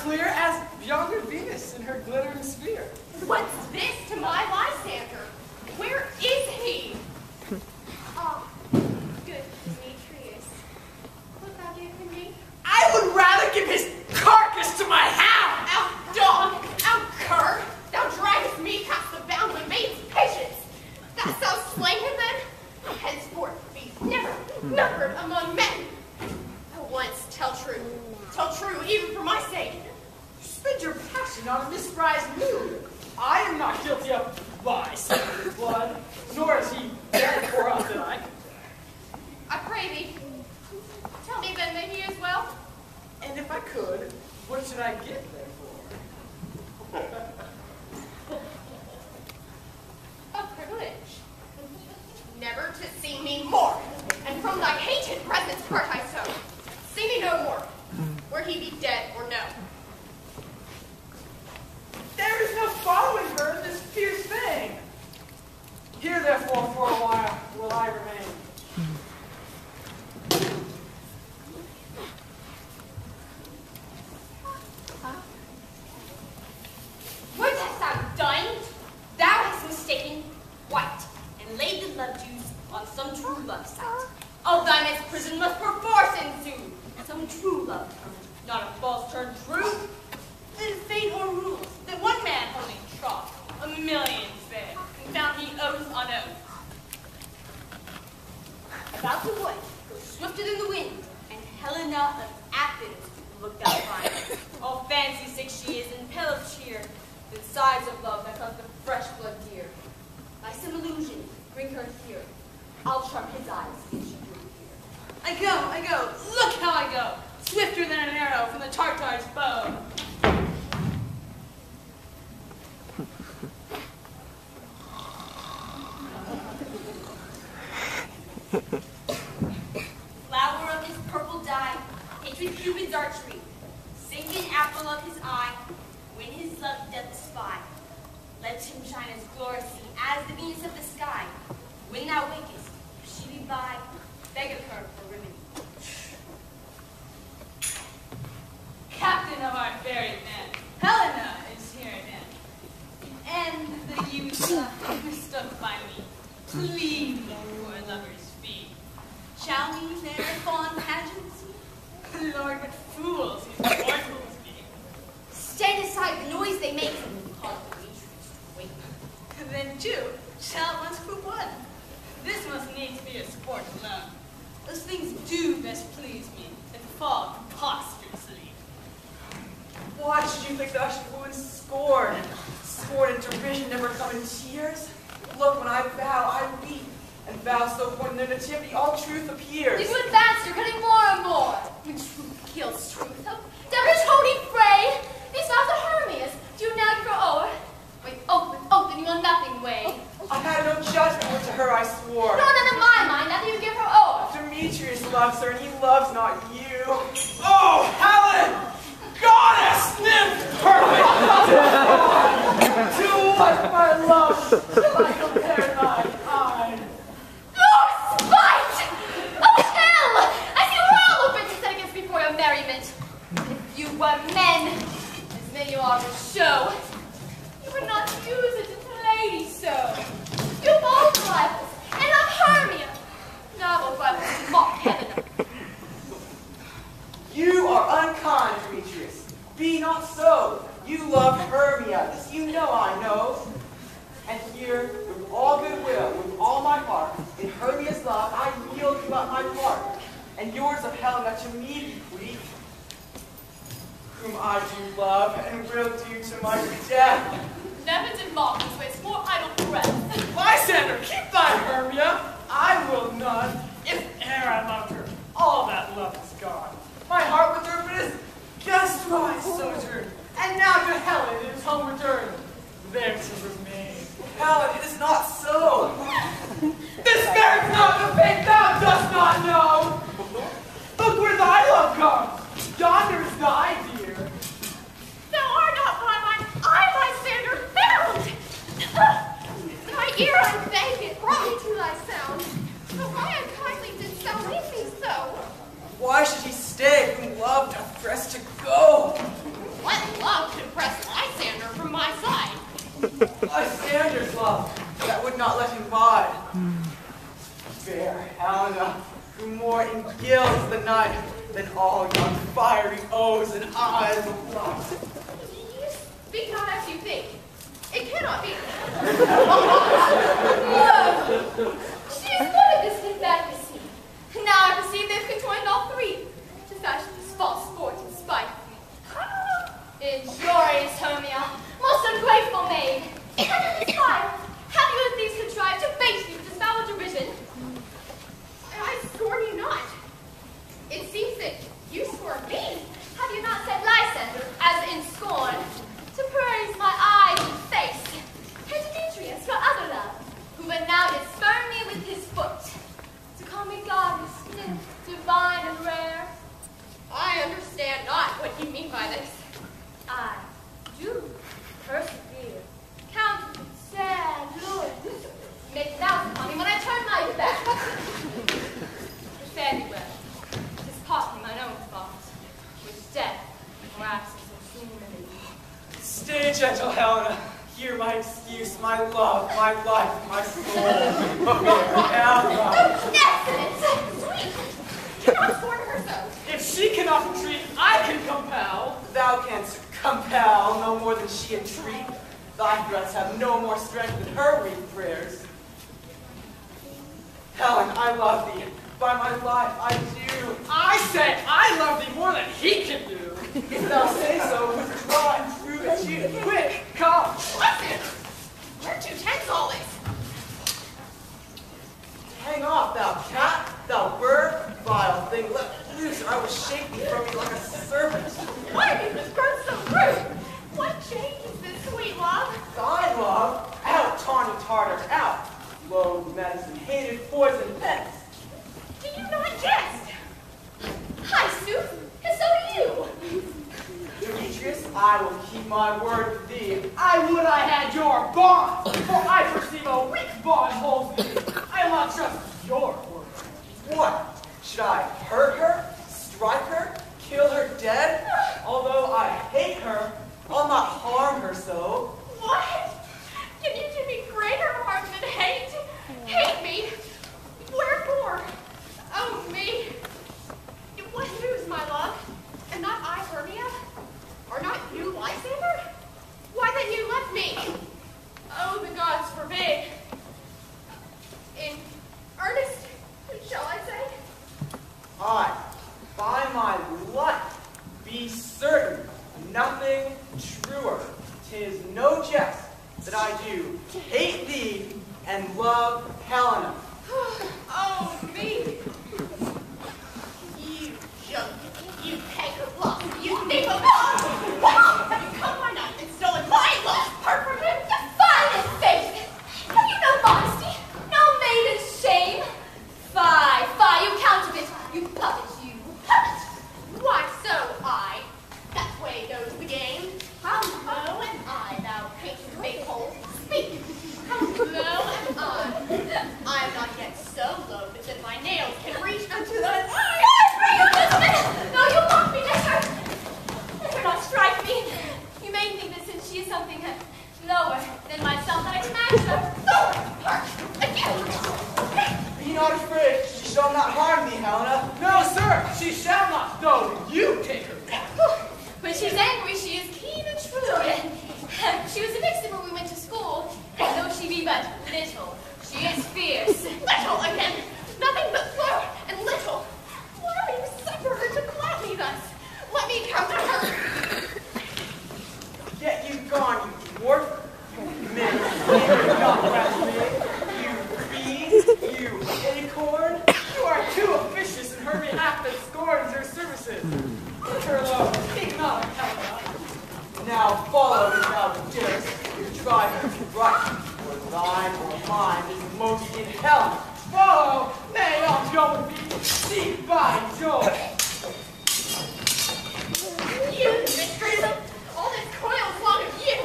clear as yonder Venus in her glittering sphere. What's this to my Lysander? Where is he? Oh, good Demetrius. Wilt thou give him me? I would rather give his carcass to my hound. Out dog, out cur, thou drivest me past the bounds of maiden's patience. Dost thou slay him then? Henceforth be never numbered among men. At once tell true, even for my sake. Spend your passion on a misprized mood. I am not guilty of Lysander's blood, nor is he better for us than I. I pray thee, tell me then that he is well. And if I could, what should I get there for? A privilege. Never to see me more, and from thy hated presence part I so. See me no more, were he be dead or no. There is no following her in this fierce thing. Here, therefore, for a while will I remain. What hast thou done? Thou hast mistaken white, and laid the love juice on some true love sight. Of thy next prison must perforce ensue some true love, not a false turn true. Then fate or rules that one man holding troth, a million fair, and found he oath on oath. About the wood, go swifter than the wind, and Helena of Athens looked out fine. All fancy sick she is, and pale of cheer, with sighs of love that cost the fresh blood dear. By some illusion, bring her here. I'll charm his eyes if she drew here. I go, look how I go, swifter than an arrow from the Tartar's bow. Flower of his purple dye, hatred Cupid's archery, sinking apple of his eye, when his love doth spy. Let him shine as gloriously as the Venus of the sky. When thou wakest, if she be by, beg of her for remedy. Captain of our very men, Helena is here again. And the youth mistook by me, plead me for a lover's fee. Shall we their fond pageants see? Lord, what fools these mortals be. Stand aside, the noise they make, cause Demetrius to wake. Then two shall at once prove one. This must needs be a sport alone. Those things do best please me, that fall preposterously. Why should you think that I should woo in scorn? Scorn and derision never come in tears. Look, when I vow, I weep. And vow so pointed in nativity, all truth appears. You advance, you're cutting more and more. When truth kills truth. Devilish holy fray! These vows are Hermias. Do you now give her o'er? Wait, oath with oath, and you will nothing weigh. I had no judgment, but to her I swore. No, none of my mind, neither you give her o'er. Demetrius loves her, and he loves not you. Oh, Helen! Goddess, nymph, perfect! To what, my love, shall I compare thine eye? Oh, spite! Oh, hell! I see all offenses set against me for your merriment. If you were men, as many you are to show, you would not use it to lady so. You both rivals, and love Hermia. Novel rivals to mock heaven. You are unkind, Demetrius. Be not so. You love Hermia. This you know I know. And here, with all goodwill, with all my heart, in Hermia's love, I yield you up my part, and yours of Helena to me bequeath, whom I do love, and will do to my death. Never did mock this waste more idle breath. Lysander, keep thy Hermia. I will none. If e'er I loved her, all that love is gone. My heart with her but is guest wise sojourn, and now to Helen it is home returned, there to remain. Helen, it is not so. This merits not the fate thou dost not know. Look where thy love comes. Yonder is thy dear. Thou art not by mine, I, Lysander, found. My ear unbanged it, brought me to thy sound. But why unkindly didst thou leave me so? Why should he stay whom love doth press to go? What Lysander's love that would not let him bide. Fair Helena grew more in gills the night than all yon fiery O's and I's of love. You speak not as you think. It cannot be. Whoa! She is one of this confederacy. Now I perceive they've conjoined all three to fashion this false sport in spite of me. Injurious Hermia, most ungrateful maid. And in this fire, have you at least contrived to bait me with this foul derision? I scorn you not. It seems that you scorn me. Have you not said Lysander, as in scorn, to praise my eyes and face? And Demetrius, your other love, who but now did spurn me with his foot, to call me goddess, nymph, divine and rare? I understand not what you mean by this. I do persevere, counted with sad look. You make doubts upon me when I turn my back. But fare thee well. 'Tis partly mine own fault, which death or absence so soon relieve. Stay gentle, Helena. Hear my excuse, my love, my life, my soul. Fair Helena. Excellent! Sweet! Cannot scorn her so. If she cannot entreat, I can compel. Thou canst compel no more than she entreat. Thy threats have no more strength than her weak prayers. Helen, I love thee. By my life, I do. I said I love thee more than he can do. If thou say so, withdraw and prove it. You quick, come. Listen! Where to tense all this? Hang off, thou cat, thou bird, vile thing. Let loose, or I will shake thee from me like a serpent. Why have you just grown so rude? What change is this, sweet love? Thy love, out, tawny Tartar, out. Loathed medicine, hated poison, pets. Do you not jest? Hi, Sue, and so do you. Demetrius, I will keep my word with thee. I would I had your bond, for I perceive a weak bond holds thee. I will not trust your word. What? Should I hurt her, strike her, kill her dead? Although I hate her, I'll not harm her so. What? Can you do me greater harm than hate? Hate me? Wherefore? Oh, me. What news, my love? Am not I Hermia? Are not you Lysander? Why then you left me? Oh, the gods forbid. In earnest, shall I say? I, by my life, be certain nothing truer. 'Tis no jest that I do hate thee and love Helena. Oh, me. You junkie, you canker blossom, you thief of love! Have you come by night and stolen my lost part from him? Defiant face! Have you no modesty? No maiden shame? Fie, fie, you counterfeit! You puppet, you puppet! Why so, I? That way goes the game. How low am I, thou patron make-hole? Speak! How low am I? I am not yet so low but that my nails can reach unto the... No, you mock me, Nestor! Let her not strike me. You may think that since she is something lower than myself, that I can match her. Hark! Again! Be not afraid, she shall not harm thee, Helena. No, sir, she shall not, though you take her. When she's angry, she is keen and shrewd. She was a vixen when we went to school, and though she be but little, she is fierce. Little again! Nothing but flirt and little! Why do you suffer her to clout me thus? Let me come to her! Get you gone, you dwarf. Men, you not rest me. You bead, you acorn. You are too officious in her behalf that scorns your services. Let her alone. Speak not of Helena. Now follow me, thou dearest. Try her to right, for thine or mine is most in hell. Follow. Nay, I'll go with thee. Seek by Jove. You, mistress! All this coil is long of you!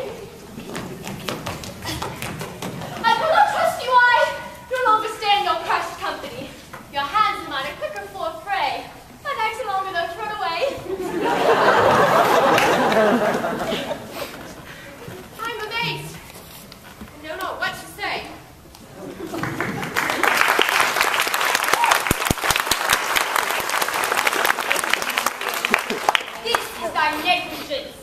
I will not trust you, I no longer stand your crushed company. Your hands and mine are quicker full of prey. My necks are longer though thrown away. I'm amazed. vengeance.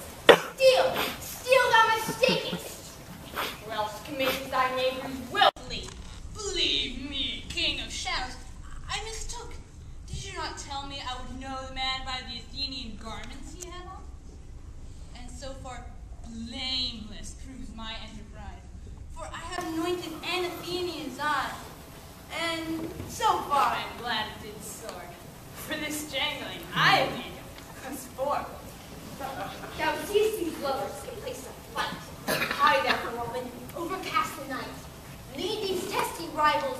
Steal thou mistakest, or else commit thy neighbor's will. Believe me, King of Shadows, I mistook. Did you not tell me I would know the man by the Athenian garments he had on? And so far, blameless proves my enterprise, for I have anointed an Athenian's eye. And so far I'm glad it did soar, for this jangling I need a sport. Thou seest these lovers in place of fight. Hide after woman, overcast the night. Lead these testy rivals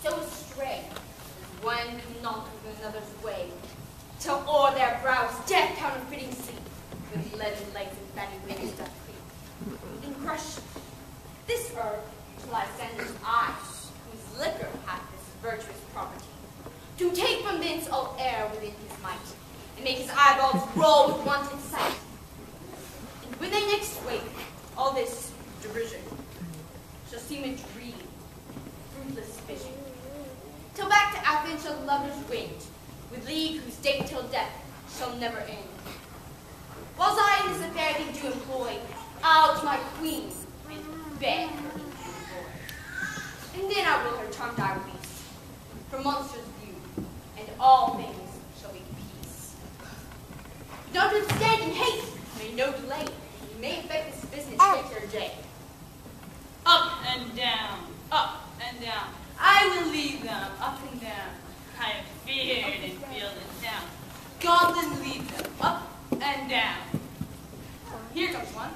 so astray, as one cannot with another's way, till o'er their brows death counterfeiting sleep, with leaden legs and fatty wings doth creep. And crush this herb to Lysander's eyes, whose liquor hath this virtuous property, to take from thence all air within his might, and make his eyeballs roll with wanton sight. And when they next wake, all this derision shall seem a dream, fruitless vision, till back to Athens shall lovers winged, with league whose date till death shall never end. Whilst I in this affair thee do employ, I'll to my queen and beg her to avoid. And then I will her charmed eye release from monsters' view, and all things shall be peace. Notwithstanding haste, may no delay, you may effect this business later day. Up and down, up and down. I will lead them up and down. I have feared in field and town. God then lead them up and down. Here comes one.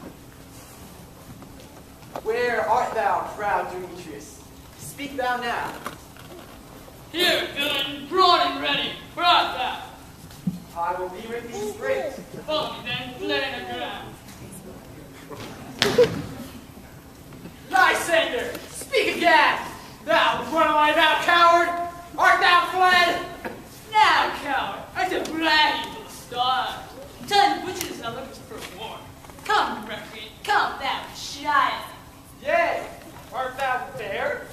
Where art thou, proud Demetrius? Speak thou now. Here, villain, brawn and ready. Where art thou? I will be with thee straight. Follow me then, lay the ground. Lysander, speak again! Thou runaway, thou coward! Art thou fled? Now, coward, art a braggy little star. Tell the butchers thou lookest for war. Come, recreant, come, thou child. Yea, art thou there?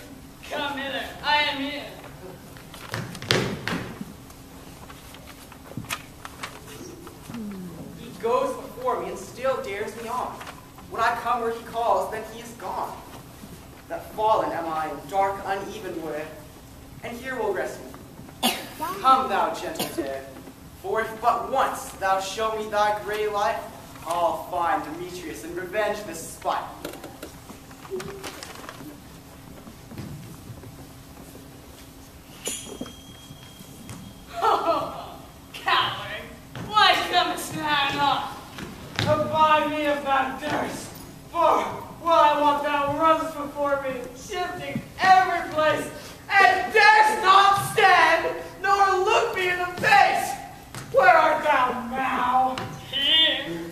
Come hither, I am here. He goes before me and still dares me on. When I come where he calls, then he is gone. That fallen am I in dark, uneven wood, and here will rest me. Come, thou gentle dead, for if but once thou show me thy gray light, I'll find Demetrius and revenge this spite. Oh, coward, why comest thou not? Abide me if thou darest, for while I walk thou runs before me, shifting every place, and darest not stand, nor look me in the face. Where art thou now? Here.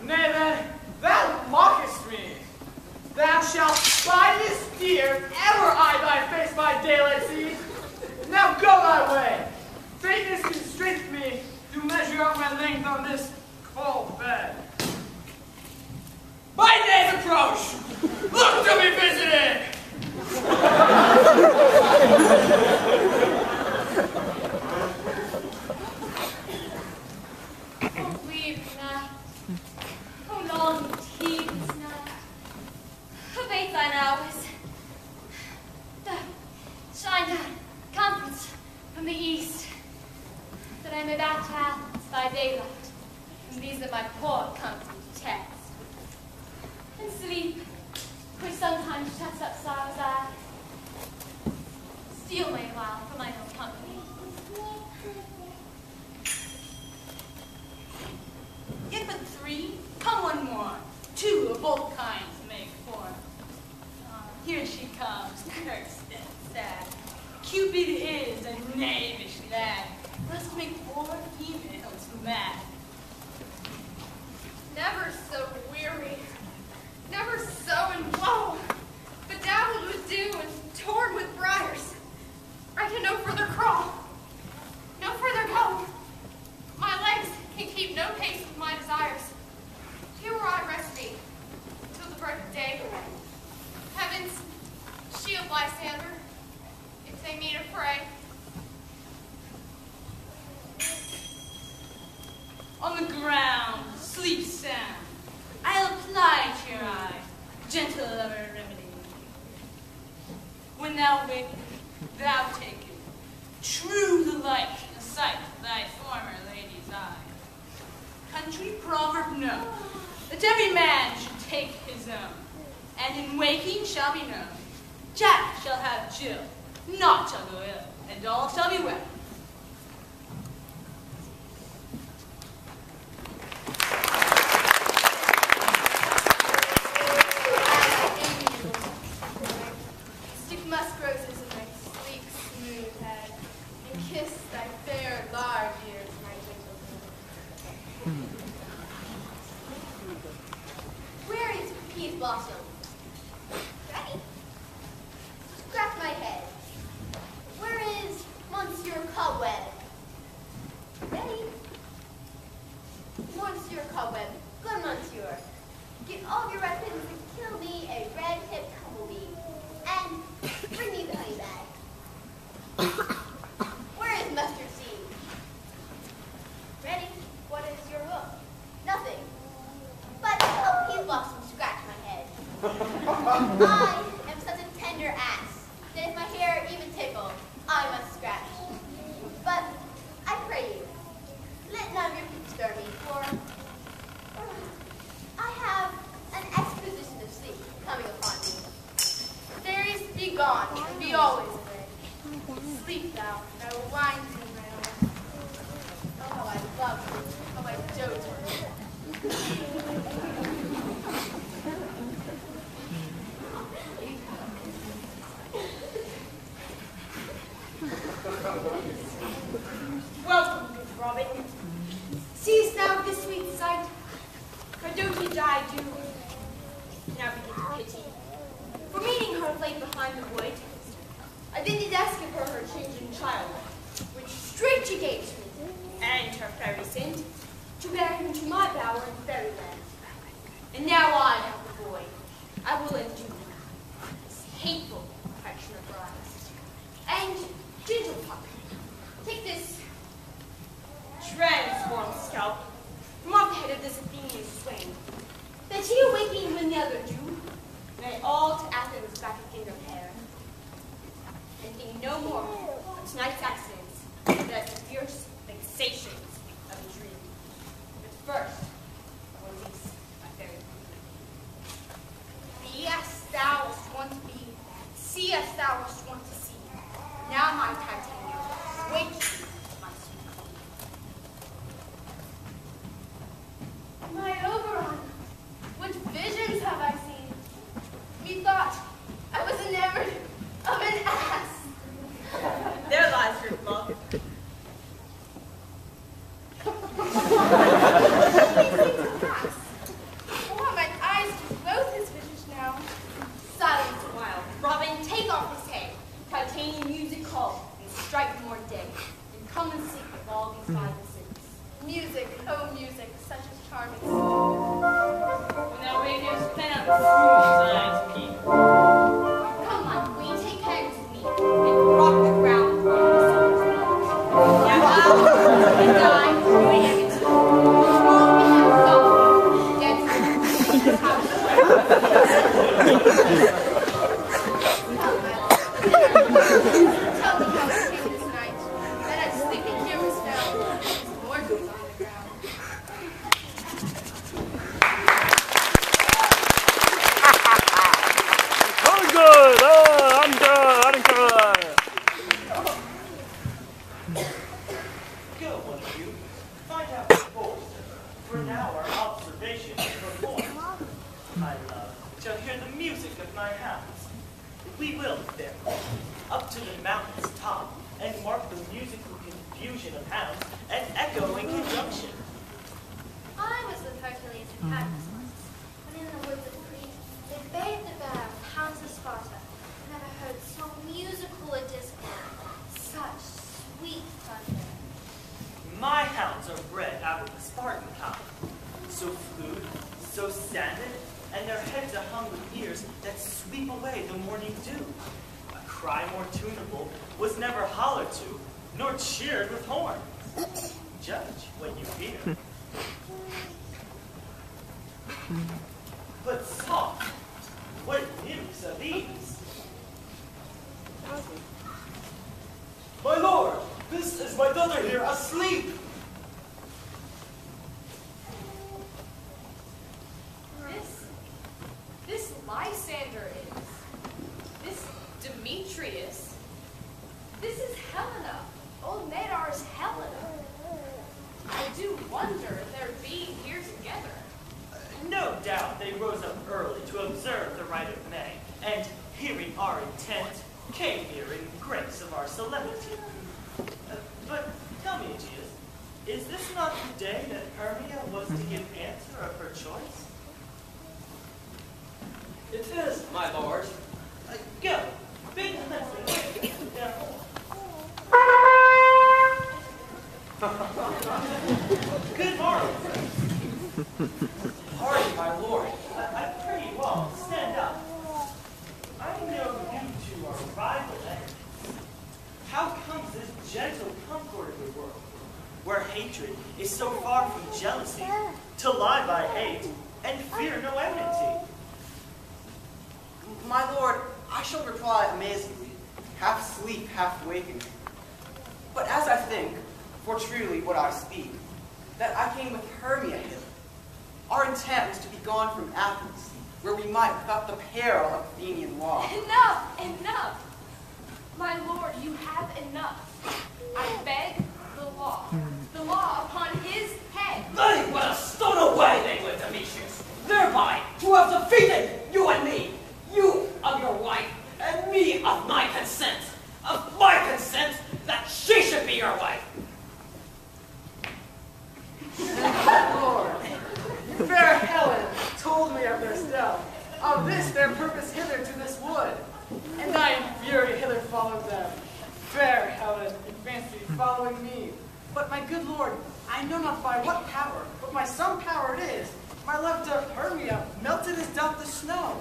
Nay then, thou mockest me. Thou shalt by this deer ever eye thy face by daylight see. Now go thy way. Faintness constraineth me to measure out my length on this cold bed. My days approach. Look to be visited. Oh, weep night. Oh, long tedious night. Abate thine hours. Shine down, comforts from the east, that I may back to Athens by daylight, and these are my poor comforting text. And sleep, which sometimes shuts up sorrow's eye, steal me a while from my own company. If but three, come one more. Two of both kinds make four. Here she comes, cursed and sad. Cupid is a knavish lad. Must make poor females mad. Never so weary, never so in woe, bedabbled with dew and torn with briars. I can no further crawl, no further go. My legs can keep no pace with my desires. Here will I rest me till the break of day. Heavens, shield Lysander, if they meet a fray. on the ground, sleep sound. I'll apply to your eye, gentle lover remedy. When thou wake, thou take it, true the like in the sight of thy former lady's eye. Country proverb no, that every man should take his own, and in waking shall be known. Jack shall have Jill, naught shall go ill, and all shall be well. Stick musk roses in thy sleek, smooth head, and kiss thy fair, large ears, my gentle girl. Where is Peas Blossom? Ready? Scratch my head. Where is Monsieur Cobweb? Ready? Monsieur Cobweb, good Monsieur, get all your weapons and kill me a red-tipped humblebee, and bring me the honey bag. Where is Mustard Seed? Ready? What is your hook? Nothing. But oh, Peas Blossom, scratch my head. I am such a tender ass that if my hair even tickled, I must scratch. But I pray you, let none of your people spare me, for I have an exposition of sleep coming upon me. Fairies, be gone, and be always away. Sleep thou, and I will wind thee in my arms. Oh, how I love you, how I dote on you. Welcome, good Robin. Seest thou this sweet sight? Her dotage I do now begin to pity. For meeting her late behind the wood, I then did ask of her her changing child, which straight she gave to me, and her fairy sent to bear him to my bower in fairyland. And now I have the boy. I will undo this hateful affection of brides. And, gentle pup, take this transformed scalp from off the head of this Athenian swain, that he awaking when the other do, may all to Athens back again repair, and think no more of tonight's accidents than as the fierce vexations of a dream. But first, I will release my fairy queen. Be as thou wast wont to be, see as thou wast wont to see. Now, my Titania, wake you, my sweet queen. My Oberon, what visions have I seen? Methought I was enamored of an ass. There lies your love. Oh, my eyes do both his visions now. Silence a while. Robin, take off his head. Titanian music call, and strike more dead. And come and seek of all these five sins. Music, oh music, such as charming. When thou wakest, plant fool's eyes peep. Come, my queen, take hands with me, and rock the ground on the summer's night. Now I and I, doing everything. Tomorrow we have coffee, dancing, and house. Tell me how it came this night, that I sleeping here was found, his mortals on the ground. Oh, good. Oh, I'm good. I'm good. Go, one of you. Find out the force, for now our observation is performed. My love shall hear the music of my hounds. We will, therefore, up to the mountain's top, and mark the musical confusion of hounds and echoing conjunction. I was with Hercules and Cadmus once, when in the woods of Crete they bade the bear with hounds of Sparta. Never heard so musical a discord, such sweet thunder. My hounds are bred out of the Spartan kind, so fluid, so sanded, and their heads are hung with ears that sweep away the morning dew. A cry more tunable was never hollered to, nor cheered with horns. Judge what you hear. But soft, what nymphs are these? My lord, this is my daughter here asleep. This Lysander is. This Demetrius. This is Helena. Old Medar's Helena. I do wonder their being here together. No doubt they rose up early to observe the rite of May, and hearing our intent, came here in grace of our solemnity. But tell me, Aegeus, is this not the day that Hermia was to give answer of her choice? It is, my lord. Go, bid Leslie down. Good morning. Pardon, my lord. I pray you all, stand up. I know you two are rival enemies. How comes this gentle concord of the world, where hatred is so far from jealousy, to lie by hate, and fear no enmity? My lord, I shall reply amazingly, half sleep, half waking. But as I think, for truly what I speak, that I came with Hermia hither. Our intent was to be gone from Athens, where we might, without the peril of Athenian law. Enough! Enough! My lord, you have enough. I beg the law. The law upon his head. They would have stolen away, they would, Demetrius, thereby to have defeated you and me. You of your wife, and me of my consent. Of my consent that she should be your wife. Lord, fair Helen told me of their stealth, of this their purpose hither to this wood, and I in fury hither followed them. Fair Helen, in fancy following me. But my good lord, I know not by what power, but by some power it is, my love doth Hermia melted as doth the snow.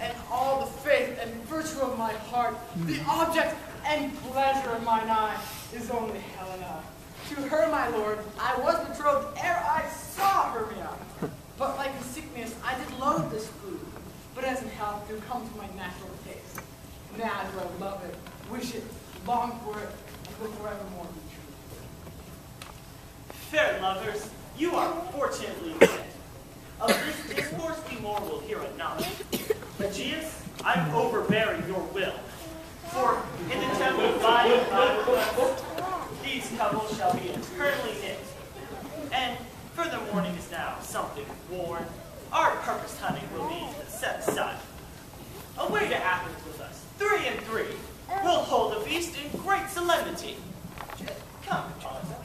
And all the faith and virtue of my heart, the object and pleasure of mine eye, is only Helena. To her, my lord, I was betrothed ere I saw Hermia. But like in sickness, I did loathe this food. But as in health, do come to my natural taste. Now do I love it, wish it, long for it, and will forevermore be true. Fair lovers, you are fortunately dead. Of this discourse we more will hear anon. Aegeus, I'm overbearing your will. For in the temple of my request, these couples shall be eternally knit. And for the morning is now something worn, our purposed hunting will be set aside. Away to Athens with us, 3 and 3. We'll hold a feast in great solemnity. Come, Jonathan.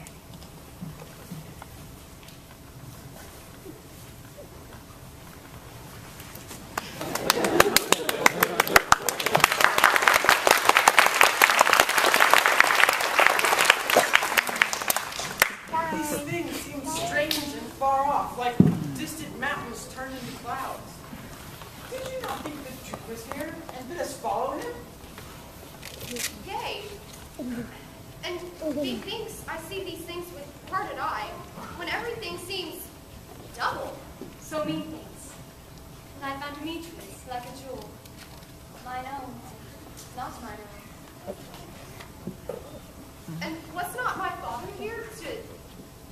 These things seem strange and far off, like distant mountains turned into clouds. Did you not think that Troupe was here and bid us follow him? Yea. And methinks I see these things with parted eye, when everything seems double. So methinks. And I found Demetrius like a jewel. Mine own, not mine own. And was not my father here to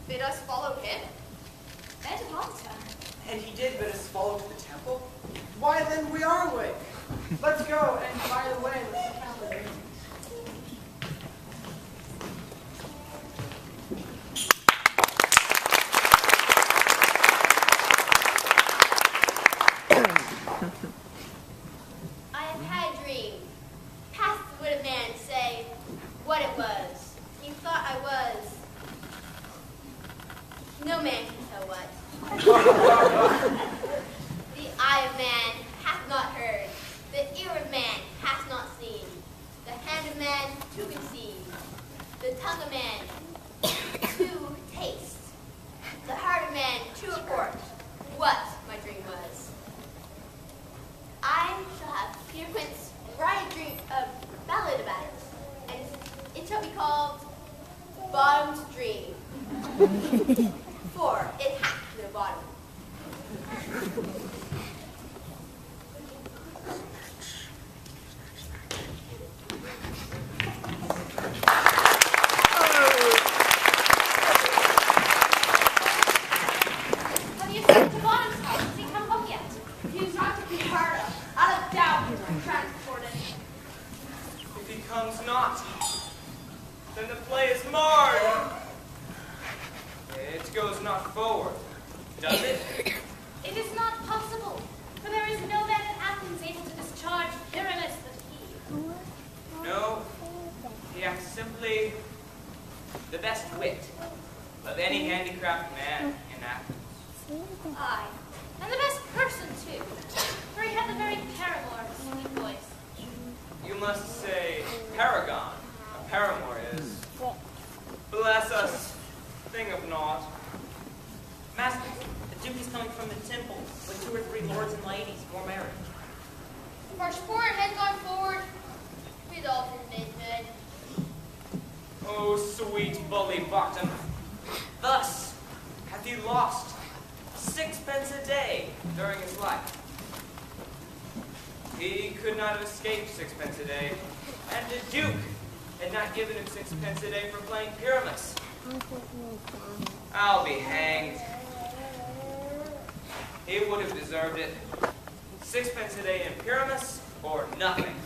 bid us follow him? And Monta. And he did bid us follow to the temple? Why then we are awake. Let's go, and by the way, let's count the days. I have had a dream. Past would a man say what it was. He thought I was. No man can tell what. The eye of man hath not heard. The ear of man hath not seen. The hand of man to conceive. The tongue of man to taste. The heart of man to report what my dream was. I shall have Peter Quince write a dream, a ballad about it, and it shall be called Bottom's Dream. For Does it? It is not possible, for there is no man in Athens able to discharge Pyramus but he. No, he acts simply the best wit of any handicraft man in Athens. Aye, and the best person too, for he had the very paramour of a sweet voice. You must say paragon. A paramour is. Bless us, thing of naught. Master, the Duke is coming from the temple with 2 or 3 lords and ladies for marriage. If our sport had gone forward, we'd all been made good. Oh, sweet bully bottom. Thus hath he lost 6pence a day during his life. He could not have escaped 6pence a day, and the Duke had not given him 6pence a day for playing Pyramus. I'll be hanged. He would have deserved it. 6pence a day in Pyramus, or nothing.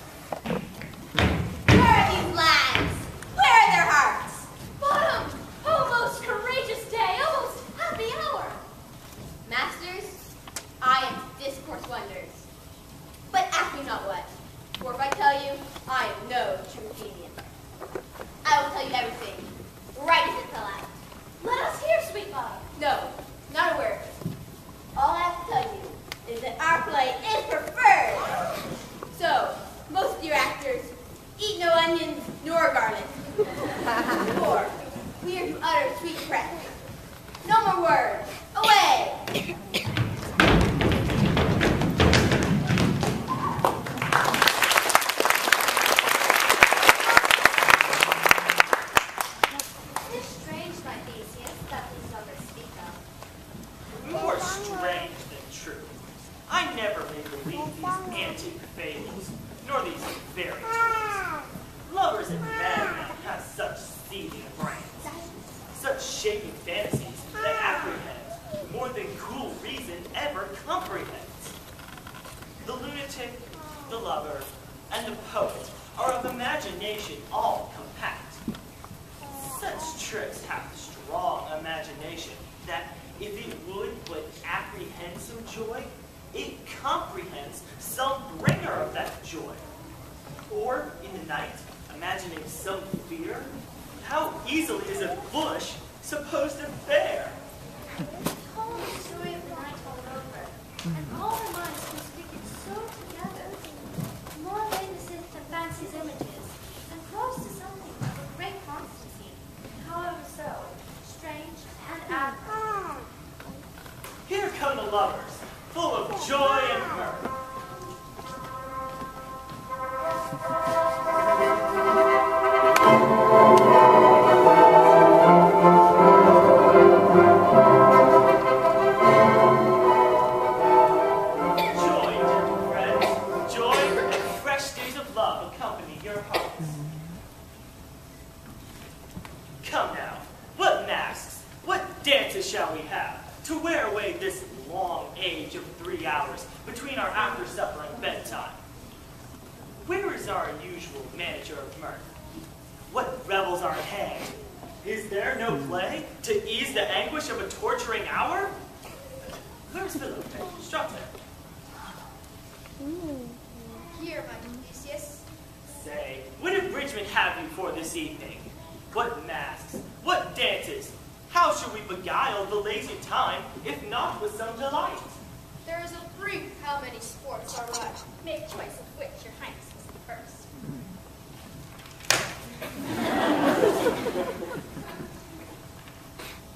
Where are these lads? Where are their hearts? Bottom! Oh, most courageous day! Oh, most happy hour! Masters, I am to discourse wonders. But ask me not what, for if I tell you, I am no true Athenian. I will tell you everything, right as it fell out. Let us hear, sweet bottom. No, not a word. All I have to tell you is that our play is preferred. So, most of your actors eat no onions nor garlic. For we are to utter sweet press. No more words. Away! It is strange, my Theseus, that these lovers speak of. More strange than true. I never may believe these antique fables, nor these fairy tales. Lovers and madmen have such seething brains, such shaky fantasies that apprehend more than cool reason ever comprehends. The lunatic, the lover, and the poet are of imagination all compact. Such tricks have strong imagination that if it would but apprehend some joy, it comprehends some bringer of that joy. Or, in the night, imagining some fear, how easily is a bush supposed to bear? Told the story of the night all over, and all our minds can speak it so together. More witnesses to fancy's images, and close to something of a great constancy, however so, strange and admirable. Here come the lovers, full of joy and mirth. Joy, dear friends, joy and fresh days of love accompany your hearts. Come now, what masks, what dances shall we have to wear away this long age of 3 hours between our after supper and bedtime? Where is our usual manager of mirth? What revels are at hand? Is there no play to ease the anguish of a torturing hour? Where's Philip? Struck there. Here, my Theseus. Say, what abridgment have you for this evening? What masks? What dances? How shall we beguile the lazy time, if not with some delight? There is a brief how many sports are run. Make choice of which your highness is the first.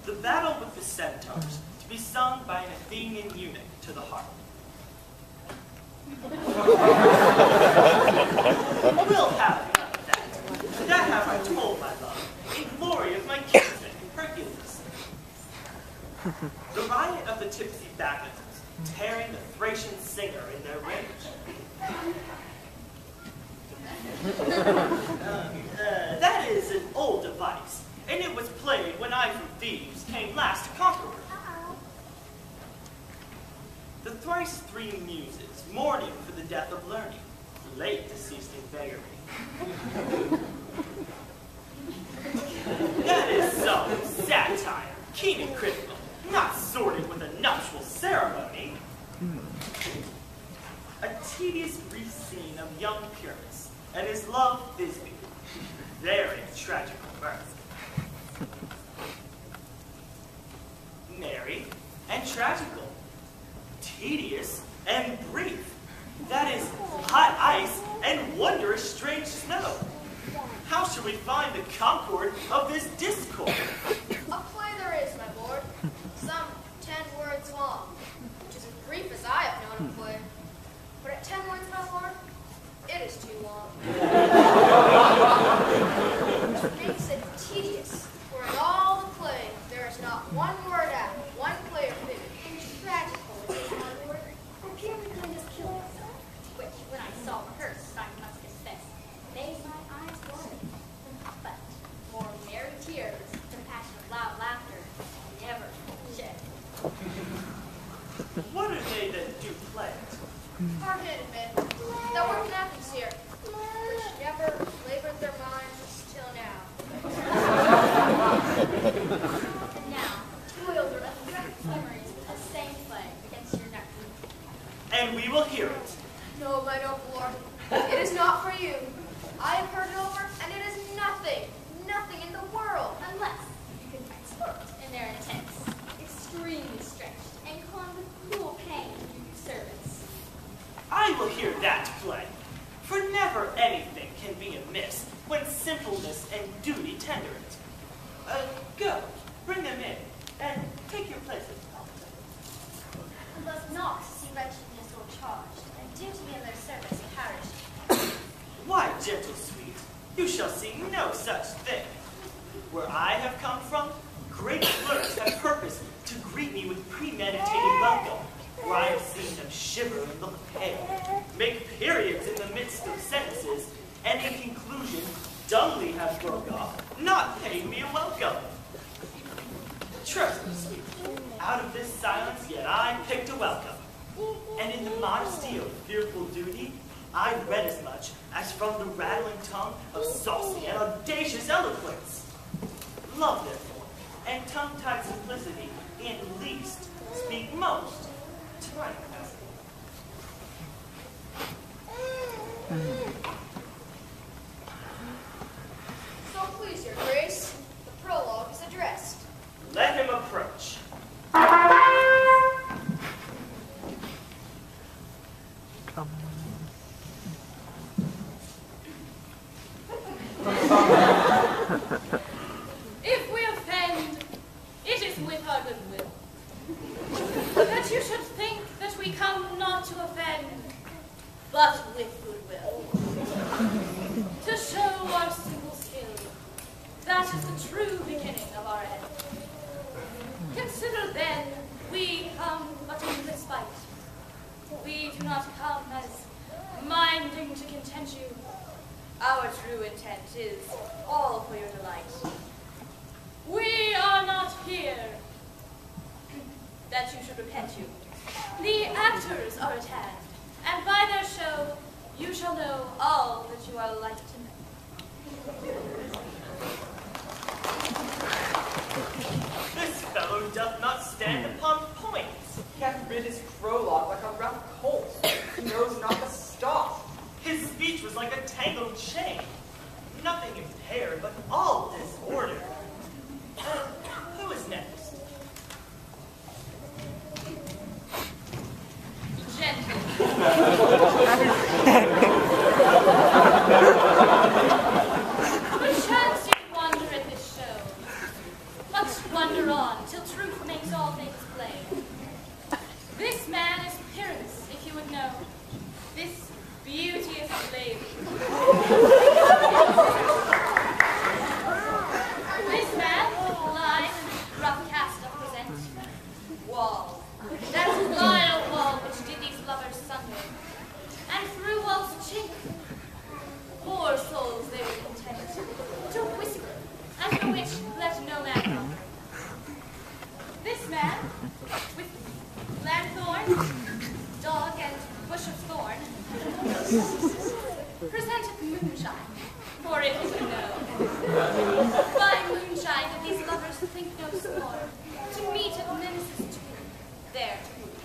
The battle with the centaurs, to be sung by an Athenian eunuch to the harp. We'll have none of that. That have I told my love, in glory of my kinsman, Hercules. The riot of the tipsy bacchanals, tearing the Thracian singer in their rage. That is an old device, and it was played when I from Thebes came last to conquer her. The thrice 3 muses, mourning for the death of learning, late deceased in beggary. That is some satire, keen and critical, not sorted with enough ceremony, a tedious brief scene of young Pyrrhus and his love Thisbe, very tragical birth. Merry and tragical, tedious and brief. That is hot ice and wondrous strange snow. How shall we find the concord of this discord? A play there is, my lord, some 10 words long, which is as brief as I have known a play. But at 10 words, my lord, it is too long. Which makes it tedious, for in all the play there is not one word added, one player fitted. And tragical it is, my lord. For Pyrrhus kind of killed himself, which, when I saw rehearsed, I must confess, made my eyes water. But more merry tears, compassion of loud laughter, never shed. What are they that do play it? Hard-headed men, that work in Athens here, which never labored their minds till now. And now, toiled or undirected memories of the same play against your neck. And we will hear it. No, my noble lord, it is not for you. I have heard it over, and it is nothing, nothing in the world. Unless you can find sport in their intents, extremely stretched and con with cruel pain to do you service. I will hear that play, for never anything can be amiss when simpleness and duty tender it. Go, bring them in, and take your places. And must not see wretchedness or charged, and duty in their service parish. Why, gentle sweet, you shall see no such thing. Where I have come from, great clerks have purposed to greet me with premeditated welcome, where I have seen them shiver and look pale, make periods in the midst of sentences, and in conclusion dully have broke off, not paying me a welcome. Trust me, sweet, out of this silence yet I picked a welcome, and in the modesty of fearful duty, I read as much as from the rattling tongue of saucy and audacious eloquence. Love, therefore, and tongue-tied simplicity in least speak most to my capacity. So please, your grace, the prologue is addressed. Let him approach. If we offend, it is with our goodwill. That you should think that we come not to offend, but with goodwill. To show our simple skill, that is the true beginning of our end. Consider then, we come but in respite. We do not come as minding to content you. Our true intent is all for your delight. We are not here that you should repent you. The actors are at hand, and by their show you shall know all that you are like to know. This fellow doth not stand upon points. He hath rid his prologue like a rough colt. He knows not the stop. His speech was like a tangled chain. Nothing impaired, but all disorder. Who is next? Gentle. Perchance you wonder at this show. Much wonder on, till truth makes all things plain. This man is Pyrrhus, if you would know. This beauteous lady. This man, line and rough cast up present. Wall. That vile wall which did these lovers sunder. And through wall's chink, poor souls they were content to whisper, and for which let no man know. This man, with lanthorn, dog, and bush of thorn, presenteth moonshine, for if you would know. By moonshine did these lovers think no scorn, to meet at Nemesis' tomb, there to weep.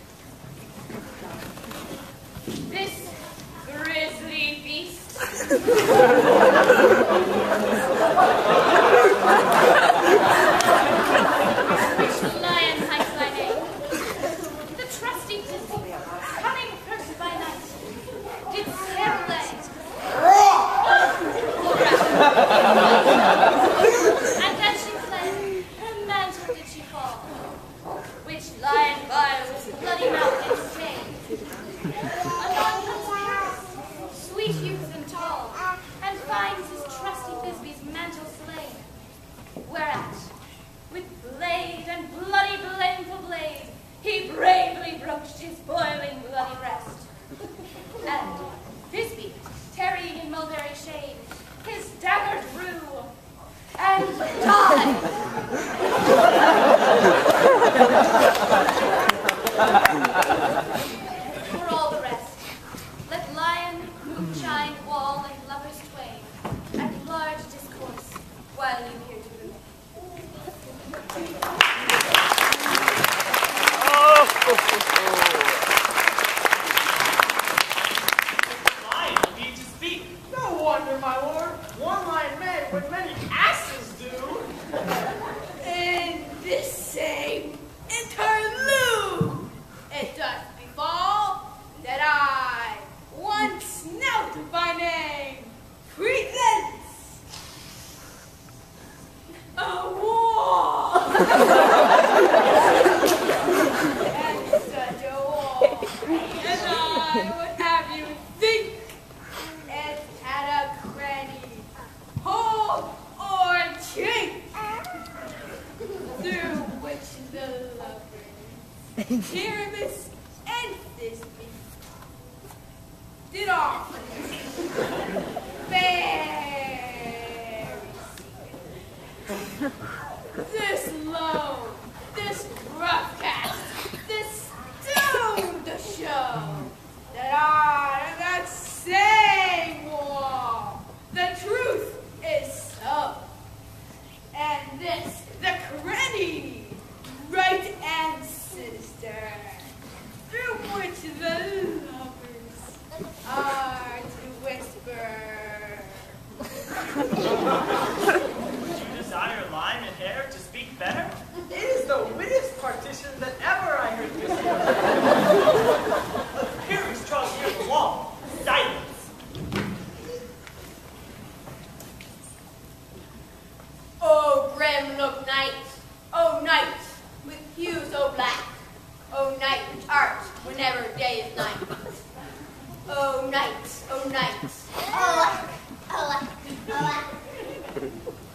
For all the rest, let lion, moonshine, wall, and lovers twain at large discourse while you here do remain. Lion need to speak. No wonder, my lord. One lion may what many asses do. In this same interlude, it doth befall that I, one snout by name, presents a wall. And such a wall, and I would have you think it had a cranny, hole, or chink through which the lovers, Pyramus and Theseus, did offer very secret. This low, this rough cast, this stone to show that I am that same wall. The truth is so. And this, the cranny, right and sinister, through which the lovers are to whisper. You desire lime and hair to speak better? It is the wittiest partition that ever I heard whisper. Here we strong near the wall. Silence. Oh, grim look night, oh night, with hues so black, oh night which art whenever day is night. Oh night, alack, alack, alack.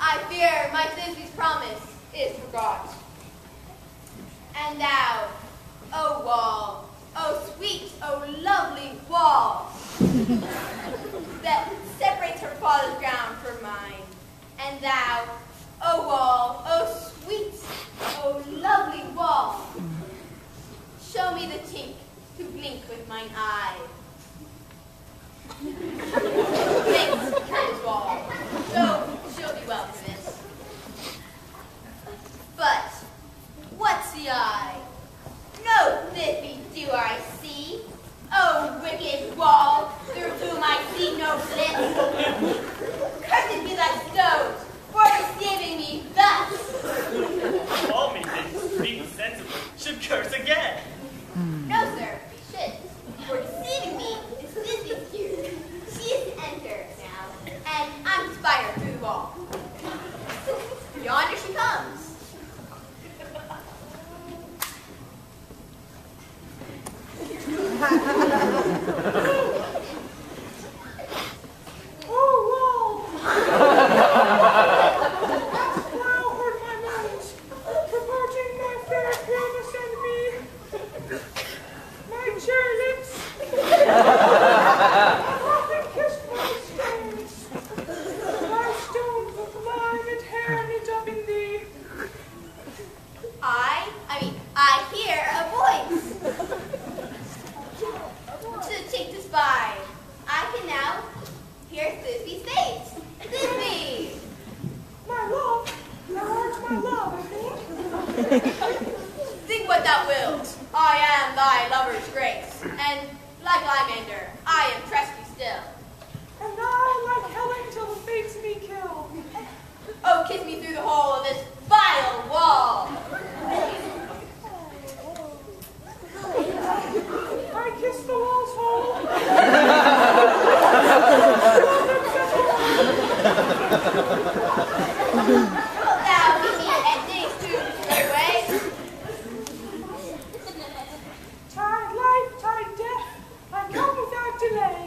I fear my Theseus' promise is forgot. And thou, oh wall, oh sweet, oh lovely wall, that separates her father's ground from mine, and thou, oh wall, oh sweet, oh lovely wall, show me the tink to blink with mine eye. Thanks, kind wall, so she'll be well for this. But what's the eye? No thippy do I see. Oh, wicked wall, through whom I see no bliss. Cursed be thy stones for deceiving me thus. All me things, being sensible, should curse again. No, sir, we should. For deceiving me is Theseus here. She is to enter now, and I'm to spy her through the wall. Yonder she comes. Oh, wall! Thou heard my moans, purporting my fair promise and me. My cherry lips, often kissed my stones. My stones of lime and hair knit up in thee. I hear a voice. To take to spy, I can now hear Thisbe's face. Thisbe! My love, thou art my love, I think. Think what thou wilt. I am thy lover's grace, and like Lymander, I am trusty still. And I like Helen till the fates me kill. Oh, kiss me through the hole of this vile wall. I kiss the wall's hole. Wilt thou meet me at these two straightway? Tide life, tide death, I come without delay.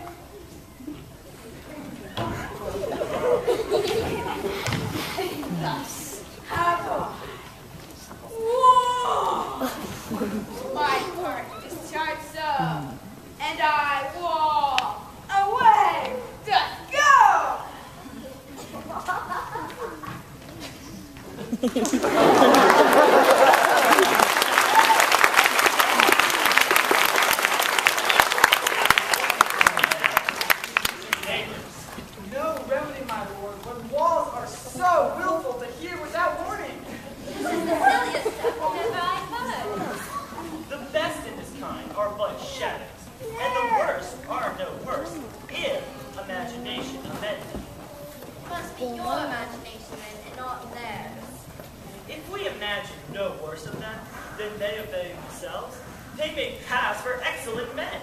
they may pass for excellent men.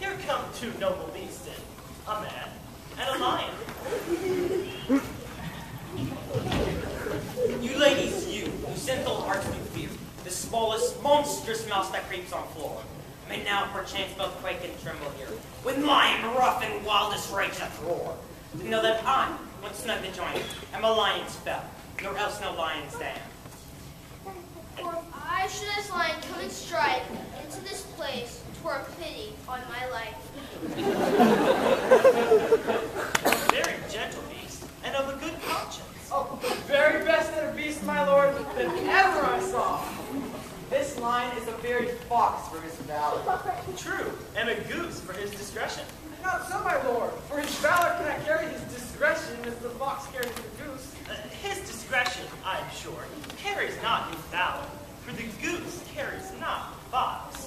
Here come two noble beasts, a man and a lion. You ladies, you simple hearts do fear, the smallest, monstrous mouse that creeps on floor, may now perchance both quake and tremble here, with lion rough and wildest rage doth roar, to know that I, once snug the joint, am a lion's fell, nor else no lion's dam. For if I should as lion come and strike into this place, 'twere pity on my life. A very gentle beast, and of a good conscience. Oh, the very best of beasts, my lord, that ever I saw. This lion is a very fox for his valor. True, and a goose for his discretion. Not so, my lord, for his valor cannot carry his discretion as the fox carries the goose. His discretion, I am sure, carries not his valor, for the goose carries not the fox.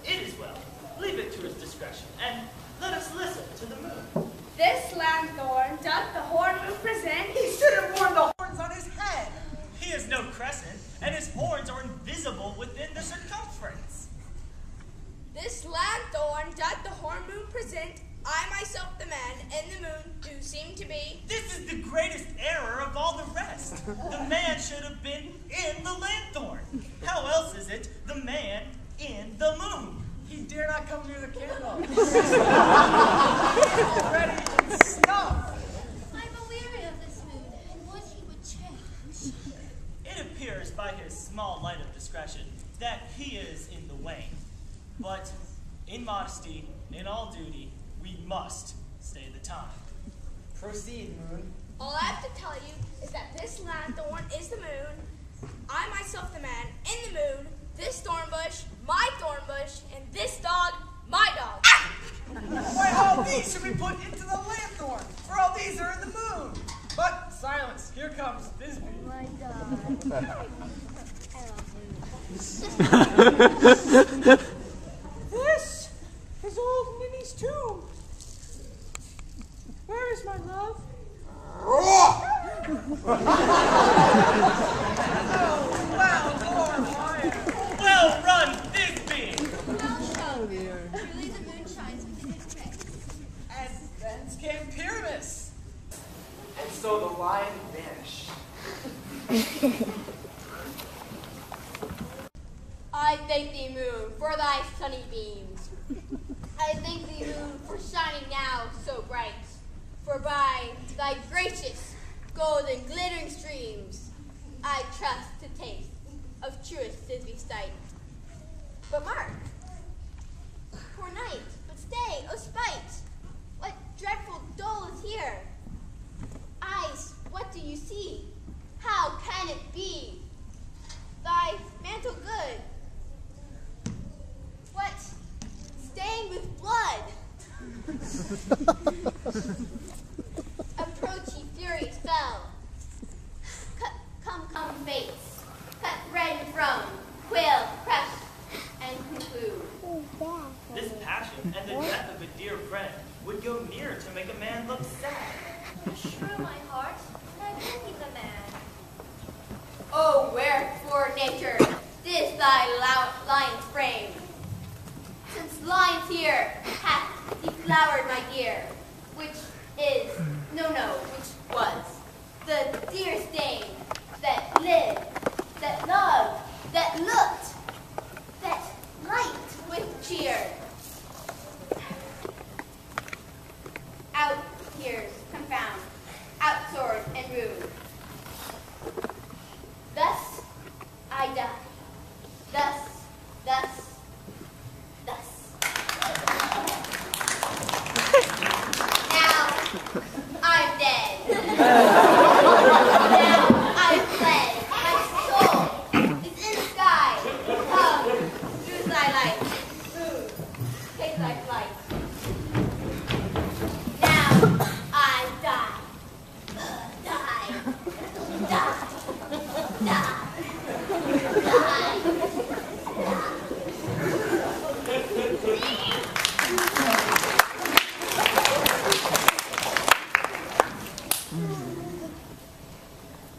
It is well. Leave it to his discretion, and let us listen to the moon. This lanthorn doth the horn moon present. He should have worn the horns on his head. He is no crescent, and his horns are invisible within the circumference. This lanthorn doth the horn moon present. I myself the man, and the moon do seem to be. This is the greatest error of all the rest. The man should have been in the lanthorn. How else is it the man in the moon? He dare not come near the candle. Already snuffed. I'm aweary of this moon, and would he would change. It appears by his small light of discretion that he is in the wane. But in modesty, in all duty, we must stay the time. Proceed, moon. All I have to tell you is that this lanthorn is the moon. I myself the man, in the moon. This thorn bush, my thorn bush, and this dog, my dog. Why, all these should be put into the lanthorn, for all these are in the moon. But silence, here comes Thisbe. Oh my God. This is old Minnie's tomb. Where is my love? Well run, Thisbe! Truly the moon shines within its rays. And thence came Pyramus. And so the lion vanished. I thank thee, moon, for thy sunny beams. I thank thee, moon, for shining now so bright. For by thy gracious, golden, glittering streams, I trust to taste of truest Thisbe's sight. But mark, poor night, but stay, O spite, what dreadful dole is here? Eyes, what do you see? How can it be? Thy mantle good. What? Stained with blood. Approach ye furies fell. Come fates. Cut red from, quail, crush, and conclude. This passion and the death of a dear friend would go near to make a man look sad. Shrew my heart, and I pity the man. Oh, wherefore, nature, this thy lion's frame? Since lion's here hath deflowered my dear, which is, which was, the dear stain that lived, that loved, that looked, that light with cheer. Out tears confound, out sword and rude. Thus I die. Thus. Now I'm dead. Now I've fled. My soul is in the sky. Come, choose thy light. Moon, take thy flight. Now I die.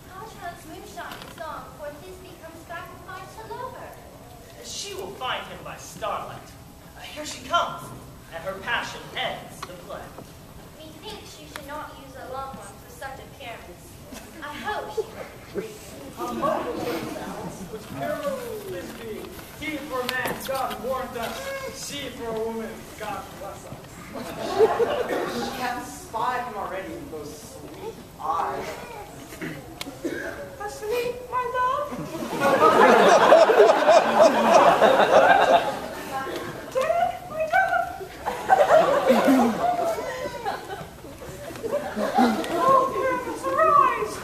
How shall its moonshine song for this becomes back with my lover? She will find him by starlight. Here she comes, and her passion ends the play. Methinks you should not use a long one for such appearance. I hope she will agree. Which peril is be? He for man, God warned us. She for a woman, God bless us. She hath spied him already with those sweet eyes. Asleep, my love? Dead, my love? Oh, parents, arise!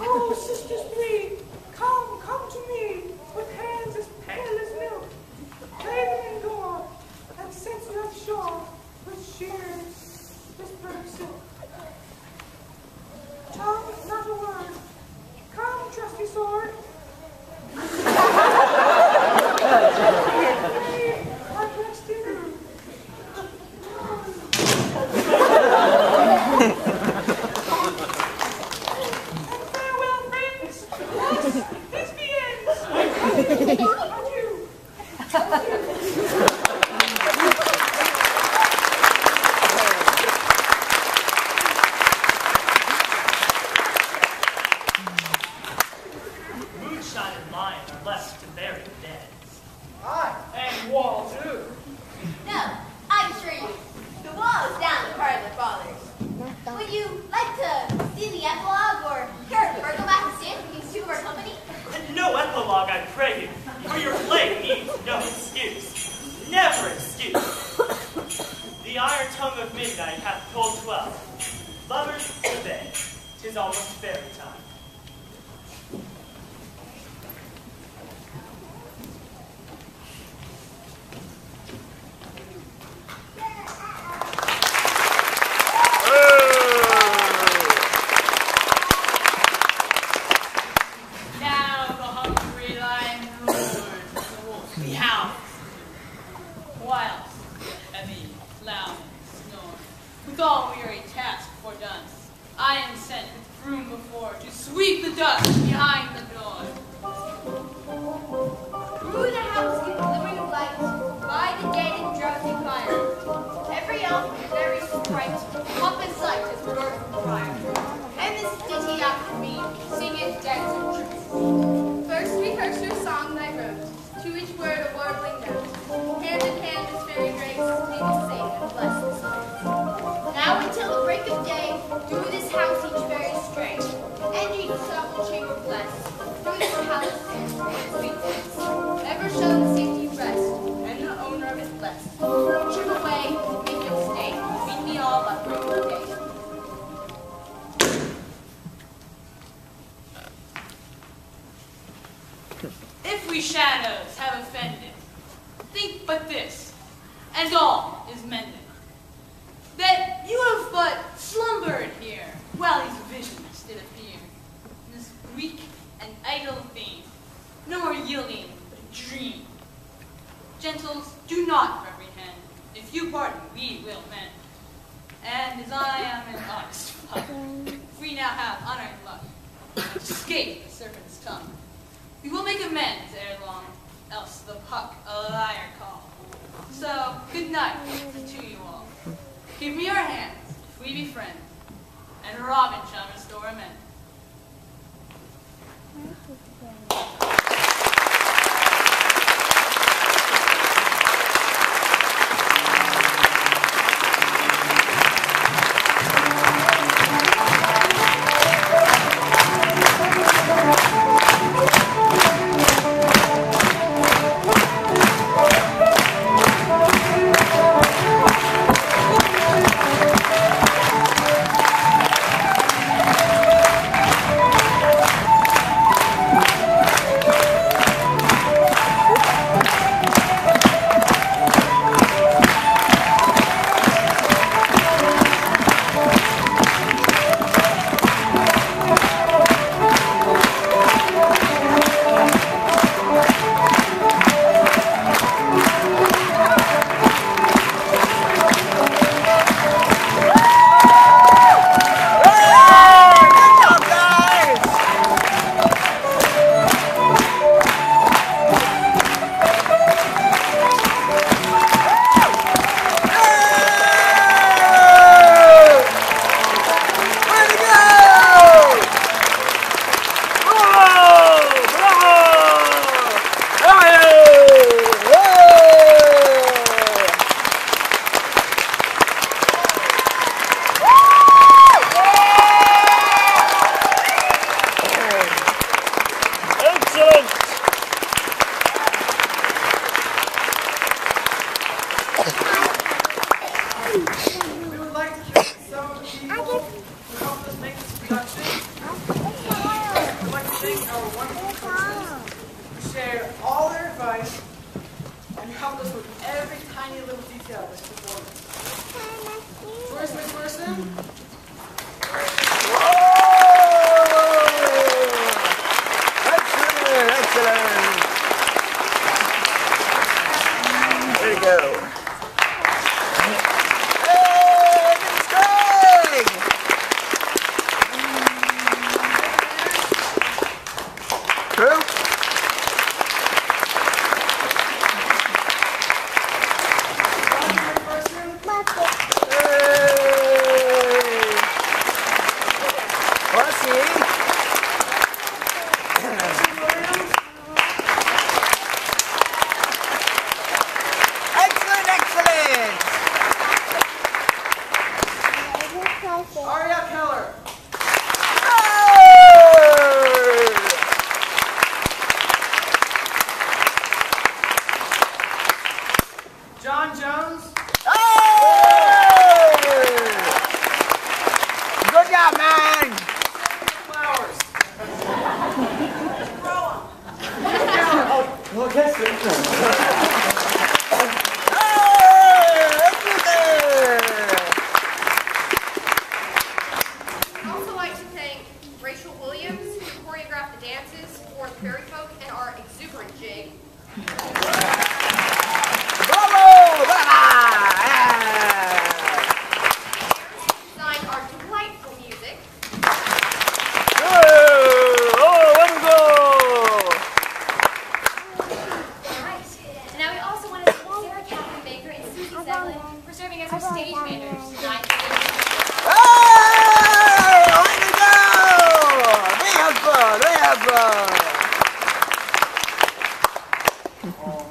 Oh, sisters three, come to me, with hands as pale as milk. Lay them in gore, and since you have shod with shears this burnt silk. Tongue, not a word. Come, trusty sword. I rest in you. Moonshine and lion are left to bury the dead. Aye, and wall too. No, I assure you, the wall is down the part of the fathers. Would you like to see the epilogue or hear a burglass dance between two of our company? And no epilogue, I pray you, for your play needs no excuse. Never excuse. The iron tongue of midnight hath told 12. Lovers obey. 'Tis almost fairy time. With all weary task fordone, I am sent with broom before to sweep the dust behind the door. Through the house give glimmering of light, by the dead and drowsy fire. Every elf and every sprite, up in sight as bird from fire. And this ditty after me, singeth, dance, and truth. First rehearse your song thy wrote, to each word a warbling note. Hand in hand this fairy grace, we will sing and bless this place. Now until the break of day, through this house each fairy stray, and each solemn chamber bless, through this palace and sweet place. Ever shall in safety rest, and the owner of it bless. Chip away, make it stay, meet me all by break of day. If we shadows have offended, think but this, and all is mended. That you have but slumbered here, while these visions did appear. In this weak and idle theme, no more yielding but a dream. Gentles, do not reprehend. If you pardon, we will mend. And as I am an honest fuck, we now have honored luck, to escape the serpent's tongue. We will make amends ere long, else the puck a liar call. So, good night to you all. Give me your hands, if we be friends, and Robin shall restore amends. thank our wonderful coaches who shared all their advice and helped us with every tiny little detail of this performance. First person. Excellent, excellent. There you go. Troupe.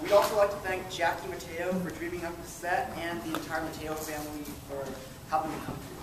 We'd also like to thank Jackie Mateo for dreaming up the set and the entire Mateo family for helping to come through.